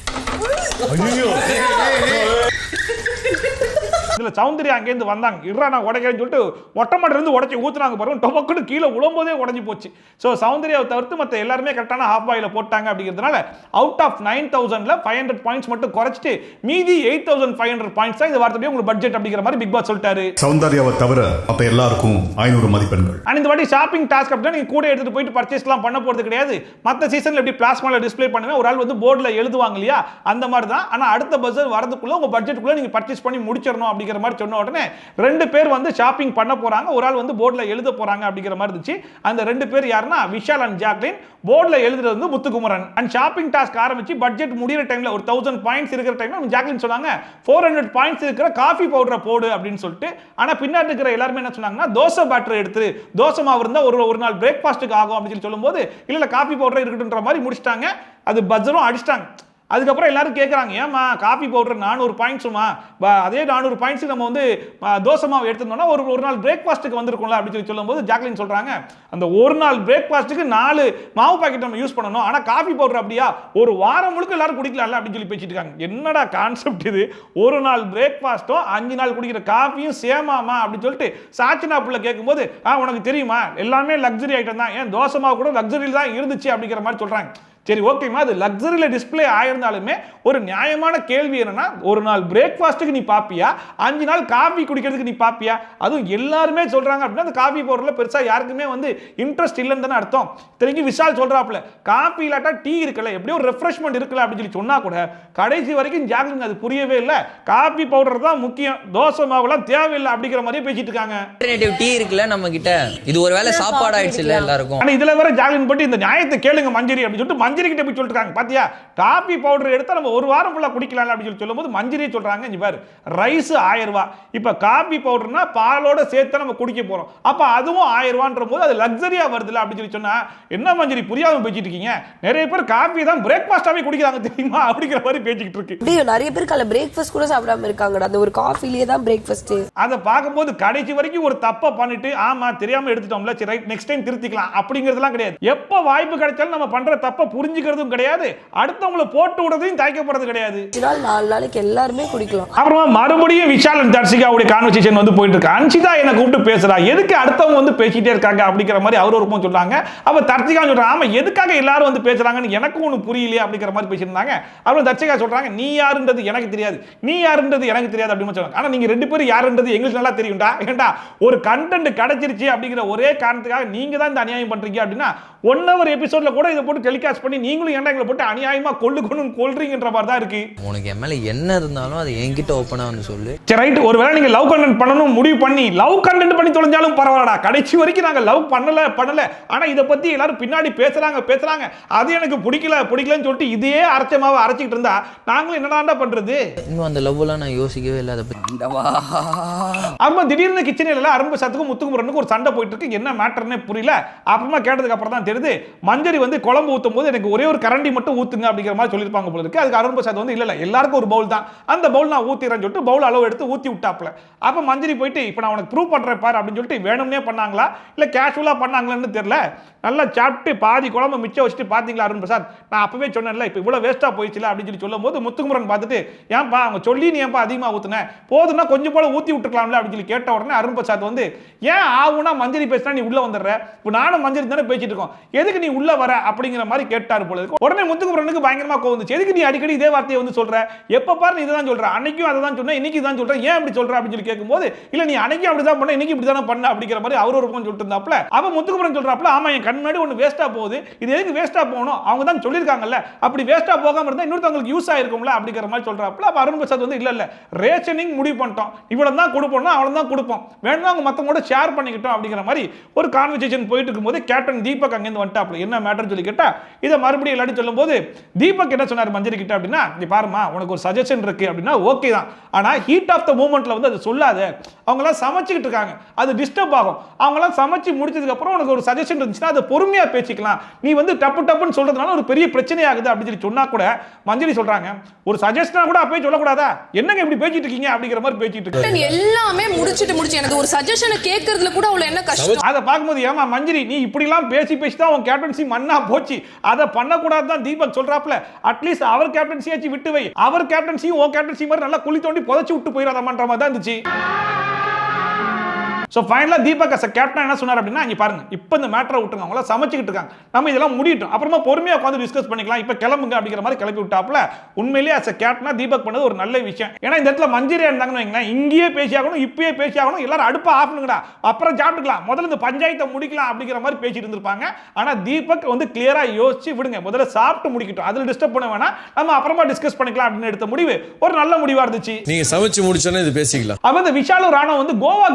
இதுல சௌந்தர்யா அங்கேருந்து வந்தாங்க. இருறா நான் உடைக்கிறேன்னு சொல்லிட்டு மொட்டை மாடில இருந்து உடைச்சி ஊத்துனாங்க பாருங்க. டொபக்குன்னு கீழே உழும்போதே உடைஞ்சு போச்சு. ஸோ சௌந்தர்யாவை தவிர்த்து மற்ற எல்லாருமே கரெக்டான ஹாஃப் பாயில போட்டாங்க அப்படிங்கிறதுனால அவுட் ஆஃப் 9000ல 500 பாயிண்ட்ஸ் மட்டும் குறைச்சிட்டு மீதி 8500 பாயிண்ட்ஸ் தான் இந்த வாரத்துடைய உங்களுக்கு பட்ஜெட் அப்படிங்கிற மாதிரி பிக் பாஸ் சொல்லிட்டாரு. சௌந்தர்யாவை தவிர அப்ப எல்லாருக்கும் 500 மதிப்பெண்கள். அண்ட் இந்த வாட்டி ஷாப்பிங் டாஸ்க் அப்படின்னா நீங்க கூட எடுத்துட்டு போயிட்டு பர்ச்சேஸ்லாம் பண்ண போறது கிடையாது. மற்ற சீசன்ல எப்படி பிளாஸ்மால டிஸ்ப்ளே பண்ணுவேன், ஒரு ஆள் வந்து போர்டில் எழுதுவாங்க இல்லையா, அந்த மாதிரி தான். ஆனா அடுத்த பட்ஜெட் வரதுக்குள்ள உங்க பட்ஜெட்டுக்குள்ள நீங்க பர்ச்சேஸ் பண்ணி முடிச்சிடணும் அப்படிங்கிற மாதிரி சொன்ன உடனே 2 பேர் வந்து ஷாப்பிங் பண்ண போறாங்க, ஒரு ஆள் வந்து போர்டில் எழுத போறாங்க அப்படிங்கிற மாதிரி இருந்துச்சு. அந்த 2 பேர் யாருன்னா விஷால் அண்ட் ஜாக்லின். போர்டில் எழுதுறது வந்து முத்துக்குமரன். அண்ட் ஷாப்பிங் டாஸ்க் ஆரம்பிச்சு பட்ஜெட் முடிகிற டைம்ல ஒரு 1000 பாயிண்ட்ஸ் இருக்கிற டைம்ல ஜாக்லின் சொன்னாங்க 400 பாயிண்ட்ஸ் இருக்கிற காஃபி பவுடரை போடு அப்படின்னு சொல்லிட்டு. ஆனா பின்னாடி இருக்கிற எல்லாருமே என்ன சொன்னாங்கன்னா தோசை பேட்டர் எடுத்து தோசை மாவு இருந்தா ஒரு நாள் பிரேக்ஃபாஸ்ட்டுக்கு ஆகும் அப்படின்னு சொல்லும்போது இல்ல காஃபி பவுடர் இருக்கட்டும்ன்ற மாதிரி முடிச்சிட்டாங்க. அது பட்ஜெட்டும் அடிச்சிட்டாங்க. அதுக்கப்புறம் எல்லாரும் கேட்குறாங்க, ஏமா காஃபி பவுடர் 400 பாயிண்ட்ஸுமா, அதே 400 பாயிண்ட்ஸ் நம்ம வந்து தோசை மாவு எடுத்துருந்தோம்னா ஒரு நாள் பிரேக்ஃபாஸ்ட்டுக்கு வந்திருக்கும்ல அப்படின்னு சொல்லும்போது ஜாக்லின் சொல்றாங்க அந்த ஒரு நாள் பிரேக்ஃபாஸ்ட்டுக்கு 4 மாவு பாக்கெட் நம்ம யூஸ் பண்ணணும், ஆனால் காஃபி பவுடர் அப்படியா ஒரு வாரம் முழுக்க எல்லாரும் குடிக்கலாம்ல அப்படின்னு சொல்லி பேசிட்டு இருக்காங்க. என்னடா கான்செப்ட் இது, ஒரு நாள் பிரேக்ஃபாஸ்ட்டும் 5 நாள் குடிக்கிற காஃபியும் சேமாமா அப்படின்னு சொல்லிட்டு சாச்சினா புள்ள கேட்கும்போது உனக்கு தெரியுமா எல்லாமே லக்ஸரி ஐட்டம் தான், ஏன் தோசை மாவு கூட லக்ஸரியில் தான் இருந்துச்சு அப்படிங்கிற மாதிரி சொல்றாங்க. சரி ஓகேமா, அது லக்ஸரியில் டிஸ்பிளே ஆயிருந்தாலுமே ஒரு நியாயமான கேள்வி என்னன்னா ஒரு நாள் பிரேக்ஃபாஸ்ட்டுக்கு நீ பாப்பியா, 5 நாள் காஃபி குடிக்கிறதுக்கு நீ பாப்பியா? அதுவும் எல்லாருமே சொல்றாங்க அப்படின்னா அந்த காஃபி பவுடர்ல பெருசா யாருக்குமே வந்து இன்ட்ரெஸ்ட் இல்லைன்னு தானே அர்த்தம். தெரிஞ்சு விஷால் சொல்றாப்ல காஃபி இல்லாட்டா டீ இருக்கல, எப்படியோ ஒரு ரெஃப்ரெஷ்மெண்ட் இருக்கல அப்படின்னு சொல்லி சொன்னா கூட கடைசி வரைக்கும் ஜாக்லின் அது புரியவே இல்லை. காஃபி பவுடர் தான் முக்கியம், தோசை மாவுலாம் தேவையில்லை அப்படிங்கிற மாதிரியே பேசிட்டு இருக்காங்க. டீ இருக்குல்ல நம்ம கிட்ட, இது ஒரு வேளை சாப்பாடு ஆயிடுச்சு இல்ல எல்லாருக்கும். ஆனா இதுல வேற ஜாக்லின் போட்டு இந்த நியாயத்தை கேளுங்க மஞ்சரி அப்படின்னு சொல்லிட்டு மஞ்சரி கிட்ட போய் சொல்லிருக்காங்க. பாத்தியா காபி பவுடர் எடுத்தா நம்ம ஒரு வாரம் ஃபுல்லா குடிக்கலாம் அப்படின்னு சொல்லும்போது மஞ்சரியே சொல்றாங்க இங்க பாரு ரைஸ் 1000 ரூபாய், இப்ப காபி பவுடர்னா பாலோட சேர்த்து நம்ம குடிக்க போறோம், அப்ப அதுவும் 1000 ரூபாய்ன்ற போது அது லக்ஸரியா வருதுல அப்படின்னு சொல்லி சொன்னா என்ன மஞ்சரி புரியாம பேசிட்டு இருக்கீங்க? நிறைய பேர் காபி தான் பிரேக்ஃபாஸ்டாவே குடிக்கிறாங்க தெரியுமா அப்படிங்கிற மாதிரி பேசிக்கிட்டு இருக்கு. நிறைய பேர் காலை பிரேக்ஃபாஸ்ட் கூட சாப்பிடாம இருக்காங்க, அந்த ஒரு காஃபிலேயே தான் பிரேக்ஃபாஸ்ட். அதை பார்க்கும்போது கடைசி வரைக்கும் ஒரு தப்பை பண்ணிட்டு ஆமா தெரியாம எடுத்துட்டோம்ல சரி ரைட் நெக்ஸ்ட் டைம் திருத்திக்கலாம் அப்படிங்கிறதுலாம் கிடையாது. எப்ப வாய்ப்பு கிடைச்சாலும் நம்ம பண்ற தப்பை புரிஞ்சுக்கிறதும் கிடையாது, அடுத்தவங்களை போட்டு விடுறதையும் தயக்கப்படுறது கிடையாது. 4 நாளைக்கு எல்லாருமே குடிக்கலாம். அப்புறமா மறுபடியும் விஷால் அண்ட் தர்ஷிகாவுடைய கான்வர்சேஷன் வந்து போயிட்டு இருக்கு. அன்ஷிதா என்ன கூப்பிட்டு பேசுறா, எதுக்கு அடுத்தவங்க வந்து பேசிட்டே இருக்காங்க அப்படிங்கிற மாதிரி அவர் ஒரு பக்கம் சொல்றாங்க. அப்ப தர்ஷிகா சொல்றாங்க ஆமா எதுக்காக எல்லாரும் வந்து பேசுறாங்கன்னு எனக்கும் ஒண்ணு புரியலையே அப்படிங்கிற மாதிரி பேசியிருந்தாங்க. அப்புறம் தர்ஷிகா சொல்றாங்க நீ யாருன்றது எனக்கு தெரியாது, நீ யாருன்றது எனக்கு தெரியாது அப்படின்னு சொல்றாங்க. ஆனா நீங்க 2 பேரும் யாருன்றது எங்களுக்கு நல்லா தெரியும்டா, ஏண்டா ஒரு கண்டென்ட் கிடைச்சிருச்சு அப்படிங்கிற ஒரே காரணத்துக்காக நீங்க தான் இந்த அநியாயம் பண்றீங்க அப்படின்னா 1 hour எபிசோட்ல கூட இதை போட்டு டெலிகாஸ்ட் பண்ணி நீங்களும் ஏன்டா எங்களை போட்டு அநியாயமா கொல்றீங்கன்ற மாதிரி தான் இருக்கு. உனக்கு என் மேல என்ன இருந்தாலும் அது என்கிட்ட ஓப்பனா வந்து சொல்லு. சரி ரைட், ஒருவேளை நீங்க லவ் கண்டென்ட் பண்ணணும் முடிவு பண்ணி லவ் கண்டென்ட் பண்ணி தொலைஞ்சாலும் பரவாயில்லடா, கடைசி வரைக்கும் நாங்க லவ் பண்ணல ஆனா இதை பத்தி எல்லாரும் பின்னாடி பேசுறாங்க அது எனக்கு பிடிக்கலன்னு சொல்லிட்டு இதே அரைச்சமாவை அரைச்சிட்டு இருந்தா நாங்களும் என்னடா பண்றது? இன்னும் அந்த லவ் எல்லாம் நான் யோசிக்கவே இல்லை. அதை பத்தி அப்புறமா திடீர்னு கிச்சனில் அரும்பு சத்துக்கும் முத்துக்குமரனுக்கு ஒரு சண்டை போயிட்டு இருக்கு, என்ன மேட்டர்னே புரியல. அப்புறமா கேட்டதுக்கு அப்புறம் தான் தெரியுது மஞ்சரி வந்து குழம்பு ஊத்தும் போது எனக்கு ஒரே ஒரு கரண்டி மட்டும் ஊத்துங்க அப்படிங்கிற மாதிரி சொல்லிருப்பாங்க போல இருக்கு. அதுக்கு அரும்பு சத்து வந்து இல்ல எல்லாருக்கும் ஒரு பவுல் தான், அந்த பவுல் நான் ஊத்திறேன்னு சொல்லிட்டு பவுல் அளவு எடுத்து ஊத்தி விட்டாப்ல. அப்ப மஞ்சரி போயிட்டு இப்ப நான் உனக்கு ப்ரூவ் பண்றேன் பாரு அப்படின்னு சொல்லிட்டு வேணும்னே பண்ணாங்களா இல்ல கேஷுவலா பண்ணாங்களான்னு தெரியல. நல்லா சாப்பிட்டு பாதி குழம்பு மிச்சம் வச்சுட்டு பாத்தீங்களா அருண் பிரசாத், நான் அப்பவே சொன்னேன்ல இப்ப இவ்வளவு வேஸ்டா போயிடுச்சுல அப்படின்னு சொல்லி சொல்லும் போது முத்துக்குமரன் பார்த்துட்டு ஏன்பா அவங்க சொல்லி நீ ஏன்பா அதிகமா ஊத்துன, போதுன்னா கொஞ்சம் போல ஊத்தி விட்டுருக்கலாம்ல அப்படின்னு அப்படின்னு சொல்லி கேட்ட உடனே அருண் பிரசாத் வந்து ஏன் ஆகுனா மஞ்சரி பேசினா நீ உள்ள வந்துடுற, இப்போ நானும் மஞ்சரி தானே பேசிட்டு இருக்கோம், எதுக்கு நீ உள்ள வர அப்படிங்கிற மாதிரி கேட்டாரு போல இருக்கு. உடனே முத்துக்குமரனுக்கு பயங்கரமா கோவம் வந்துச்சு. எதுக்கு நீ அடிக்கடி இதே வார்த்தையை வந்து சொல்ற, எப்ப பாரு நீ இதான் சொல்ற, அன்னைக்கும் அதை தான் சொன்ன, இன்னைக்கு இதான் சொல்ற, ஏன் அப்படி சொல்ற அப்படின்னு சொல்லி கேட்கும்போது இல்ல நீ அன்னைக்கு அப்படிதான் பண்ண, இன்னைக்கு இப்படி தானே பண்ண அப்படிங்கிற மாதிரி அவர் ஒரு பக்கம் சொல்லிட்டு இருந்தாப்ல. அப்ப முத்துக்குமரன் சொல்றாப்ல ஆமா என் கண் முன்னாடி ஒன்னு வேஸ்டா போகுது, இது எதுக்கு வேஸ்டா போகணும், அவங்க தான் சொல்லிருக்காங்கல்ல, அப்படி வேஸ்டா போகாம இருந்தா இன்னொருத்தவங்களுக்கு யூஸ் ஆயிருக்கும்ல அப்படிங்கிற மாதிரி சொல்றாப்ல. அப்ப அருண் பிரசாத் வந்து இல்ல ரேஷனிங் முடிவு பண்ணிட்டோம், இவ்வளவு தான் கொடுப்போம்னா அவ்வளவு தான் கொடுப்போம், வேணும்னா அவங்க மத்தவங்களோட ஷேர் பண்ணிக்கிட்டோம் அப்படிங்கிற மாதிரி ஒரு கான்வர்சேஷன் போயிட்டு இருக்கும்போது கேப்டன் தீபக் அங்கிருந்து வந்துட்டாப்ல. என்ன மேட்டர்னு சொல்லி கேட்டா இதை மறுபடியும் எல்லாரும் சொல்லும்போது தீபக் என்ன சொன்னார் மஞ்சரி கிட்ட அப்படின்னா, நீ பாருமா உனக்கு ஒரு சஜஷன் இருக்கு அப்படின்னா ஓகே தான், ஆனா ஹீட் ஆஃப் த மூமெண்ட்ல வந்து அது சொல்லாத, அவங்க எல்லாம் சமைச்சிட்டு இருக்காங்க, அது டிஸ்டர்ப் ஆகும், அவங்க எல்லாம் சமைச்சு முடிச்சதுக்கு அப்புறம் உனக்கு ஒரு சஜஷன் இருந்துச்சுன்னா அதை பொறுமையா பேசிக்கலாம், நீ வந்து டப்பு டப்புன்னு சொல்றதுனால ஒரு பெரிய பிரச்சனை ஆகுது அப்படின்னு சொல்லி சொன்னா கூட மஞ்சரி சொல்றாங்க ஒரு சஜஷனா கூட அப்பவே சொல்லக்கூடாதா, என்னங்க இப்படி பேசிட்டு இருக்கீங்க அப்படிங்கிற மாதிரி பேசிட்டு இருக்காங்க. எல்லாமே முடிச்சு எனக்கு ஒரு சஜஷனை கேட்கறதுல கூட அவ்வளவு என்ன கஷ்டம். அதை பார்க்கும்போது ஏமா மஞ்சரி நீ இப்படி எல்லாம் பேசி தான் உன் கேப்டன்சி மண்ணா போச்சு, அதை பண்ணக்கூடாது தான் தீபக் சொல்றாப்ல. அட்லீஸ்ட் அவர் கேப்டன்சியாச்சு விட்டு வை, அவர் கேப்டன்சியும் உன் கேப்டன்சி மாதிரி நல்லா குழி தோண்டி புதைச்சு விட்டு போயிடாதமான்ற மாதிரி தான் இருந்துச்சு. ஸோ ஃபைனலாக தீபக் அஸ் கேப்டன் என்ன சொன்னார் அப்படின்னா இங்கே பாருங்க இப்போ இந்த மேட்டரை விட்டுருங்க, அவங்கள சமைச்சிக்கிட்டு இருக்காங்க, நம்ம இதெல்லாம் முடியட்டும், அப்புறமா பொறுமையாக உட்காந்து டிஸ்கஸ் பண்ணிக்கலாம், இப்போ கிளம்புங்க அப்படிங்கிற மாதிரி கிளப்பி விட்டாப்ல. உண்மையிலேயே அஸ் கேப்டனா தீபக் பண்ணது ஒரு நல்ல விஷயம். ஏன்னா இந்த இடத்துல மஞ்சரியா இருந்தாங்கன்னு வைங்களேன், இங்கேயே பேசியாகணும், இப்பயே பேசியாகணும், எல்லாரும் அடுப்பை ஆஃப் பண்ணுங்கடா அப்புறம் சாப்பிட்டுக்கலாம், முதல்ல இந்த பஞ்சாயத்தை முடிக்கலாம் அப்படிங்கிற மாதிரி பேசிட்டு இருந்திருப்பாங்க. ஆனால் தீபக் வந்து கிளியரா யோசிச்சு விடுங்க, முதல்ல சாப்பிட்டு முடிக்கட்டும், அதில் டிஸ்டர்ப் பண்ண வேணாம், நம்ம அப்புறமா டிஸ்கஸ் பண்ணிக்கலாம் அப்படின்னு எடுத்த முடிவு ஒரு நல்ல முடிவா இருந்துச்சு. நீங்க சமைச்சு முடிச்சோன்னே இது பேசிக்கலாம். அப்ப இந்த விஷாலும் ராணா வந்து கோவா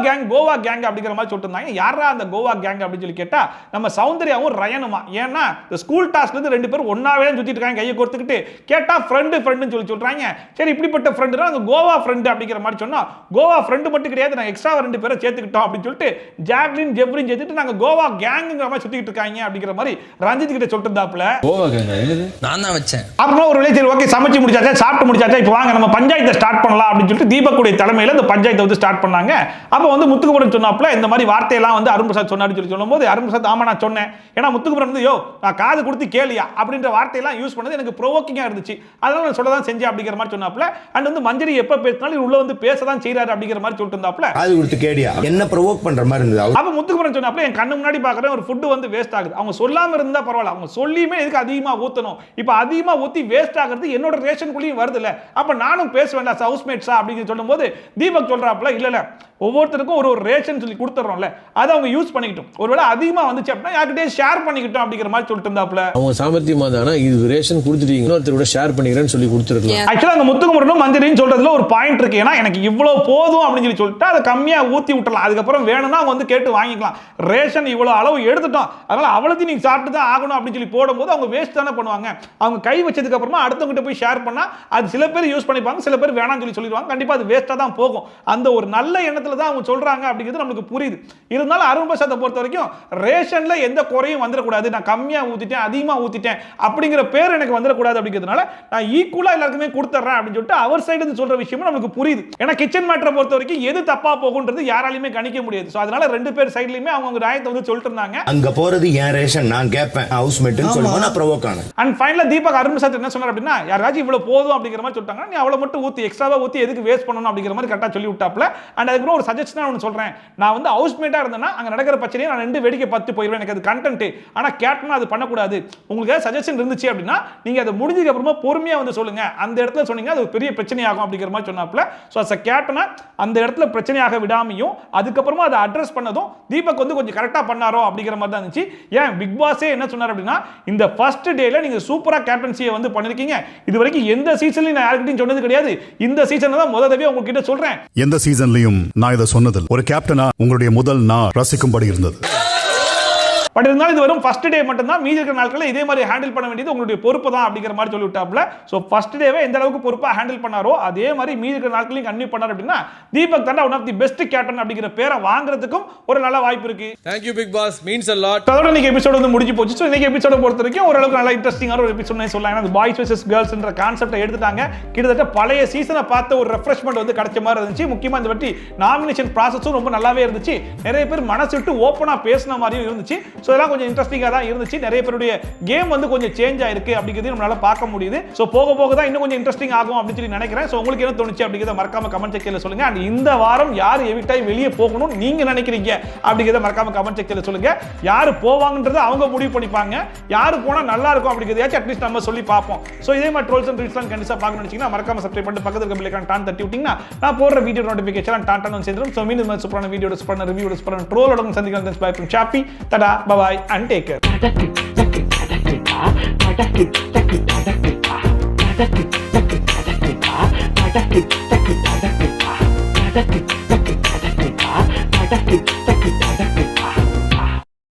கேங் அப்படிங்கிற மாதிரி சொல்லிட்டு இருந்தாங்க. யாரா அந்த கோவா கேங் அப்படின்னு சொல்லி கேட்டா நம்ம சௌந்தர்யாவும் ரயனுமா. ஏன்னா இந்த ஸ்கூல் டாஸ்க்ல இருந்து ரெண்டு பேரும் ஒன்னாவே சுத்திட்டு இருக்காங்க கையை கோர்த்துக்கிட்டு. கேட்டா ஃப்ரெண்டுன்னு சொல்லி சொல்றாங்க. சரி இப்படிப்பட்ட ஃப்ரெண்டுனா அந்த கோவா ஃப்ரெண்ட் அப்படிங்கிற மாதிரி சொன்னா கோவா ஃப்ரெண்டு மட்டும் கிடையாது, நாங்க எக்ஸ்ட்ரா ரெண்டு பேரை சேர்த்துக்கிட்டோம் அப்படின்னு சொல்லிட்டு ஜாக்லின் ஜெப்ரின் சேர்த்துட்டு நாங்க கோவா கேங்ங்கிற மாதிரி சுத்திட்டு இருக்காங்க அப்படிங்கிற மாதிரி ரஞ்சித் கிட்ட சொல்லிட்டு இருந்தாப்ல. கோவா கேங் என்னது நான் தான் வச்சேன். அப்புறம் ஒரு வேளை சரி ஓகே சமைச்சு முடிச்சாச்சா சாப்பிட்டு முடிச்சாச்சா இப்போ வாங்க நம்ம பஞ்சாயத்தை ஸ்டார்ட் பண்ணலாம் அப்படின்னு சொல்லிட்டு தீபக்குடைய தலைமையில இந்த பஞ்சாயத்தை வந்து ஸ்டார்ட் பண்ணாங்க. அப்ப வந்து முத்துக்குமரன் சொன்னாப்ல இந்த மாதிரி வார்த்தையெல்லாம் வந்து அருண் பிரசாத் சொன்னாரு சொல்லி சொல்லும்போது அருண் பிரசாத் ஆமா நான் சொன்னேன், ஏன்னா முத்துக்குமரன் வந்து யோ நான் காது கொடுத்து கேளியா அப்படின்ற வார்த்தையெல்லாம் யூஸ் பண்ணது எனக்கு ப்ரோவோக்கிங்கா இருந்துச்சு, அதனால நான் சொல்லதான் செஞ்சேன் அப்படிங்கிற மாதிரி சொன்னாப்ல. அண்ட் வந்து மஞ்சரி எப்ப பேசினாலும் உள்ள வந்து பேசதான் செய்யறாரு அப்படிங்கிற மாதிரி சொல்லிட்டு இருந்தாப்ல. காது கொடுத்து கேளியா என்ன ப்ரோவோக் பண்ற மாதிரி இருந்தது. அப்ப முத்துக்குமரன் சொன்னாப்ல என் கண்ணு முன்னாடி பாக்குறேன் ஒரு ஃபுட் வந்து வேஸ்ட் ஆகுது, அவங்க சொல்லாம இருந்தா பரவாயில்ல, அவங்க சொல்லியுமே எதுக்கு அதிகமா ஊத்தணும், இப்ப அதிகமா ஊத்தி வேஸ்ட் ஆகுறது என்னோட ரேஷன் குள்ளியும் வருது இல்ல, அப்ப நானும் பேச வேண்டாம் ஹவுஸ்மேட்ஸா அப்படின்னு சொல்லும்போது தீபக் சொல்றாப்ல இல்ல ஒவ்வொருத்தருக்கும் ஒரு ரேஷன் சொல்லி கொடுத்துறோம்ல அதை அவங்க யூஸ் பண்ணிக்கிட்டோம், ஒருவேளை அதிகமா வந்துச்சு அப்படின்னா யார்கிட்டயே ஷேர் பண்ணிக்கிட்டோம் அப்படிங்கிற மாதிரி சொல்லிட்டு இருந்தாப்ல. அவங்க சாமர்த்தியமா தானா இது ரேஷன் கொடுத்துட்டீங்க இன்னொருத்தரோட ஷேர் பண்ணிக்கிறேன்னு சொல்லி கொடுத்துருக்கலாம். ஆக்சுவலா அந்த முத்துக்குமரனும் மஞ்சரின்னு சொல்றதுல ஒரு பாயிண்ட் இருக்கு. ஏன்னா எனக்கு இவ்வளவு போதும் அப்படின்னு சொல்லிட்டு அதை கம்மியா ஊத்தி விட்டுறலாம், அதுக்கப்புறம் வேணும்னா அவங்க வந்து கேட்டு வாங்கிக்கலாம். ரேஷன் இவ்வளவு அளவு எடுத்துட்டோம் அதனால அவ்வளோத்தையும் நீங்க சாப்பிட்டு தான் ஆகணும் அப்படின்னு சொல்லி போடும்போது அவங்க வேஸ்ட் தானே பண்ணுவாங்க. அவங்க கை வச்சதுக்கு அப்புறமா அடுத்தவங்கிட்ட போய் ஷேர் பண்ணா அது சில பேர் யூஸ் பண்ணிப்பாங்க, சில பேர் வேணாம்னு சொல்லி சொல்லிடுவாங்க, கண்டிப்பா அது வேஸ்டா தான் போகும். அந்த ஒரு நல்ல எண்ணத்துல தான் அவங்க சொல்றாங்க அப்படிங்கிறது நமக்கு புரியுது. இருந்தாலும் அருண் பிரசாத்தை பொறுத்த வரைக்கும் ரேஷன்ல எந்த குறையும் வந்துடக்கூடாது, நான் கம்மியா ஊத்திட்டேன் அதிகமா ஊத்திட்டேன் அப்படிங்கிற பேர் எனக்கு வந்துடக்கூடாது அப்படிங்கிறதுனால நான் ஈக்குவலா எல்லாருக்குமே கொடுத்துறேன் அப்படின்னு சொல்லிட்டு அவர் சைடு சொல்ற விஷயமும் நமக்கு புரியுது. ஏன்னா கிச்சன் மேட்டரை பொறுத்த வரைக்கும் எது தப்பா போகுன்றது யாராலையுமே கணிக்க முடியாது. சோ அதனால ரெண்டு பேர் சைடுலயுமே அவங்க நியாயத்தை வந்து சொல்லிட்டு இருந்தாங்க. அங்க போறது என் ரேஷன் நான் கேட்பேன் ஹவுஸ்மேட்னு சொல்லும்போது நான் ப்ரோவோக் ஆனேன். அண்ட் ஃபைனலா தீபக் அருண் பிரசாத் என்ன சொன்னார் அப்படின்னா யாராச்சும் இவ்வளவு போதும் அப்படிங்கிற மாதிரி சொல்லிட்டாங்க, நீ அவ்வளவு மட்டும் ஊத்தி எக்ஸ்ட்ராவா ஊத்தி எதுக்கு வேஸ்ட் பண்ணணும் அப்படிங்கிற மாதிரி கரெக்டா சொல்லி விட்டாப்ல. அண்ட் அதுக்கு ஒரு சஜஷனா ஒன்னு சொல்றேன், நான் வந்து ஹவுஸ்மேட்டா இருந்தேன்னா அங்க நடக்கிற பிரச்சனையை நான் ரெண்டு வேடிக்கை பார்த்து போயிடுவேன், எனக்கு அது கண்டென்ட். ஆனா கேப்டனா அது பண்ணக்கூடாது, உங்களுக்கு சஜஷன் இருந்துச்சு அப்படின்னா நீங்க அதை முடிஞ்சதுக்கு அப்புறமா பொறுமையா வந்து சொல்லுங்க, அந்த இடத்துல சொன்னீங்க அது ஒரு பெரிய பிரச்சனை ஆகும் அப்படிங்கிற மாதிரி சொன்னாப்ல. சோ அஸ் a கேப்டனா அந்த இடத்துல பிரச்சனையாக விடாமையும் அதுக்கப்புறமா அதை அட்ரஸ் பண்ணதும் தீபக் வந்து கொஞ்சம் கரெக்டா பண்ணாரோ அப்படிங்கிற மாதிரி தான் இருந்துச்சு. ஏன் பிக் பாஸே என்ன சொன்னார் அப்படின்னா இந்த ஃபர்ஸ்ட் டேல நீங்க சூப்பரா கேப்டன்சியை வந்து பண்ணிருக்கீங்க, இது வரைக்கும் எந்த சீசன்லயும் நான் யார்கிட்டயும் சொன்னது கிடையாது, இந்த சீசன்ல தான் முதல் தடவை உங்ககிட்ட சொல்றேன். எந்த சீசன்லயும் நான் இதை சொன்னதில்லை, ஒரு கேப்டனா உங்களுடைய முதல் நாள் ரசிக்கும்படி இருந்தது. பட் இருந்தாலும் இது வரும் ஃபர்ஸ்ட் டே மட்டும் தான், மீதி இருக்கிற நாட்களில் இதே மாதிரி ஹேண்டில் பண்ண வேண்டியது உங்களுடைய பொறுப்பு தான் அப்படிங்கிற மாதிரி சொல்லி விட்டாப்ல. ஸோ ஃபர்ஸ்ட் டேவே எந்த அளவுக்கு பொறுப்பாக ஹேண்டில் பண்ணாரோ அதே மாதிரி மீதி இருக்கிற நாட்களையும் கன்டினியூ பண்ணார் அப்படின்னா தீபக் தான் one of the best captain அப்படிங்கிற பேரை வாங்குறதுக்கும் ஒரு நல்ல வாய்ப்பு இருக்கு. Thank you Big Boss, means a lot. அதோட இன்னைக்கு எபிசோட் வந்து முடிஞ்சு போச்சு. ஸோ இன்னைக்கு எபிசோட பொறுத்த வரைக்கும் ஓரளவுக்கு நல்லா இன்ட்ரெஸ்டிங்கான ஒரு எபிசோட் சொல்லலாம். ஏன்னா பாய்ஸ் வெர்சஸ் கேர்ள்ஸ்ன்ற கான்செப்டை எடுத்துட்டாங்க, கிட்டத்தட்ட பழைய சீசனை பார்த்த ஒரு ரெஃப்ரெஷ்மெண்ட் வந்து கிடைச்ச மாதிரி இருந்துச்சு. முக்கியமாக இந்த வாட்டி நாமினேஷன் ப்ராசஸும் ரொம்ப நல்லாவே இருந்துச்சு, நிறைய பேர் மனசு விட்டு ஓப்பனாக பேசின மாதிரியும் இருந்துச்சு. இதெல்லாம் கொஞ்சம் இன்ட்ரெஸ்டிங்காக தான் இருந்துச்சு. நிறைய பேருடைய கேம் வந்து கொஞ்சம் சேஞ்ச் ஆயிருக்கு அப்படிங்கிறது நம்மளால பார்க்க முடியுது. ஸோ போக போக தான் இன்னும் கொஞ்சம் இன்ட்ரெஸ்டிங் ஆகும் அப்படின்னு சொல்லி நினைக்கிறேன். ஸோ உங்களுக்கு என்ன தோணுச்சு அப்படிங்கிறத மறக்காம கமெண்ட் செக்ஷன்ல சொல்லுங்க. அண்ட் இந்த வாரம் யார் எவிக்ட் ஆகி வெளியே போகணும் நீங்க நினைக்கிறீங்க அப்படிங்கிறத மறக்காம கமெண்ட் செக்ஷன்ல சொல்லுங்க. யாரு போவாங்கன்றதை அவங்க முடிவு பண்ணிப்பாங்க. யாரு போனா நல்லா இருக்கும் அப்படிங்கிறதையாச்சும் அட்லீஸ்ட் நம்ம சொல்லி பார்ப்போம். ஸோ இதே மாதிரி ட்ரோல்ஸ் அண்ட் ரீல்ஸ்லாம் கண்டிப்பா பார்க்கணும்னு நினைச்சீங்கன்னா மறக்காம சப்ஸ்கிரைப் பண்ணிட்டு பக்கத்துல இருக்க பெல் ஐகான் டான் தட்டி விட்டீங்கன்னா நான் போடுற வீடியோ நோட்டிஃபிகேஷன் டான் டான் சேர்ந்துடும். ஸோ மீண்டும் சூப்பரான வீடியோ சூப்பரான ரிவ்யூ சூப்பரான ட்ரோலோட சந்திக்கலாம். Bye from Shafi. Tata bye and take care.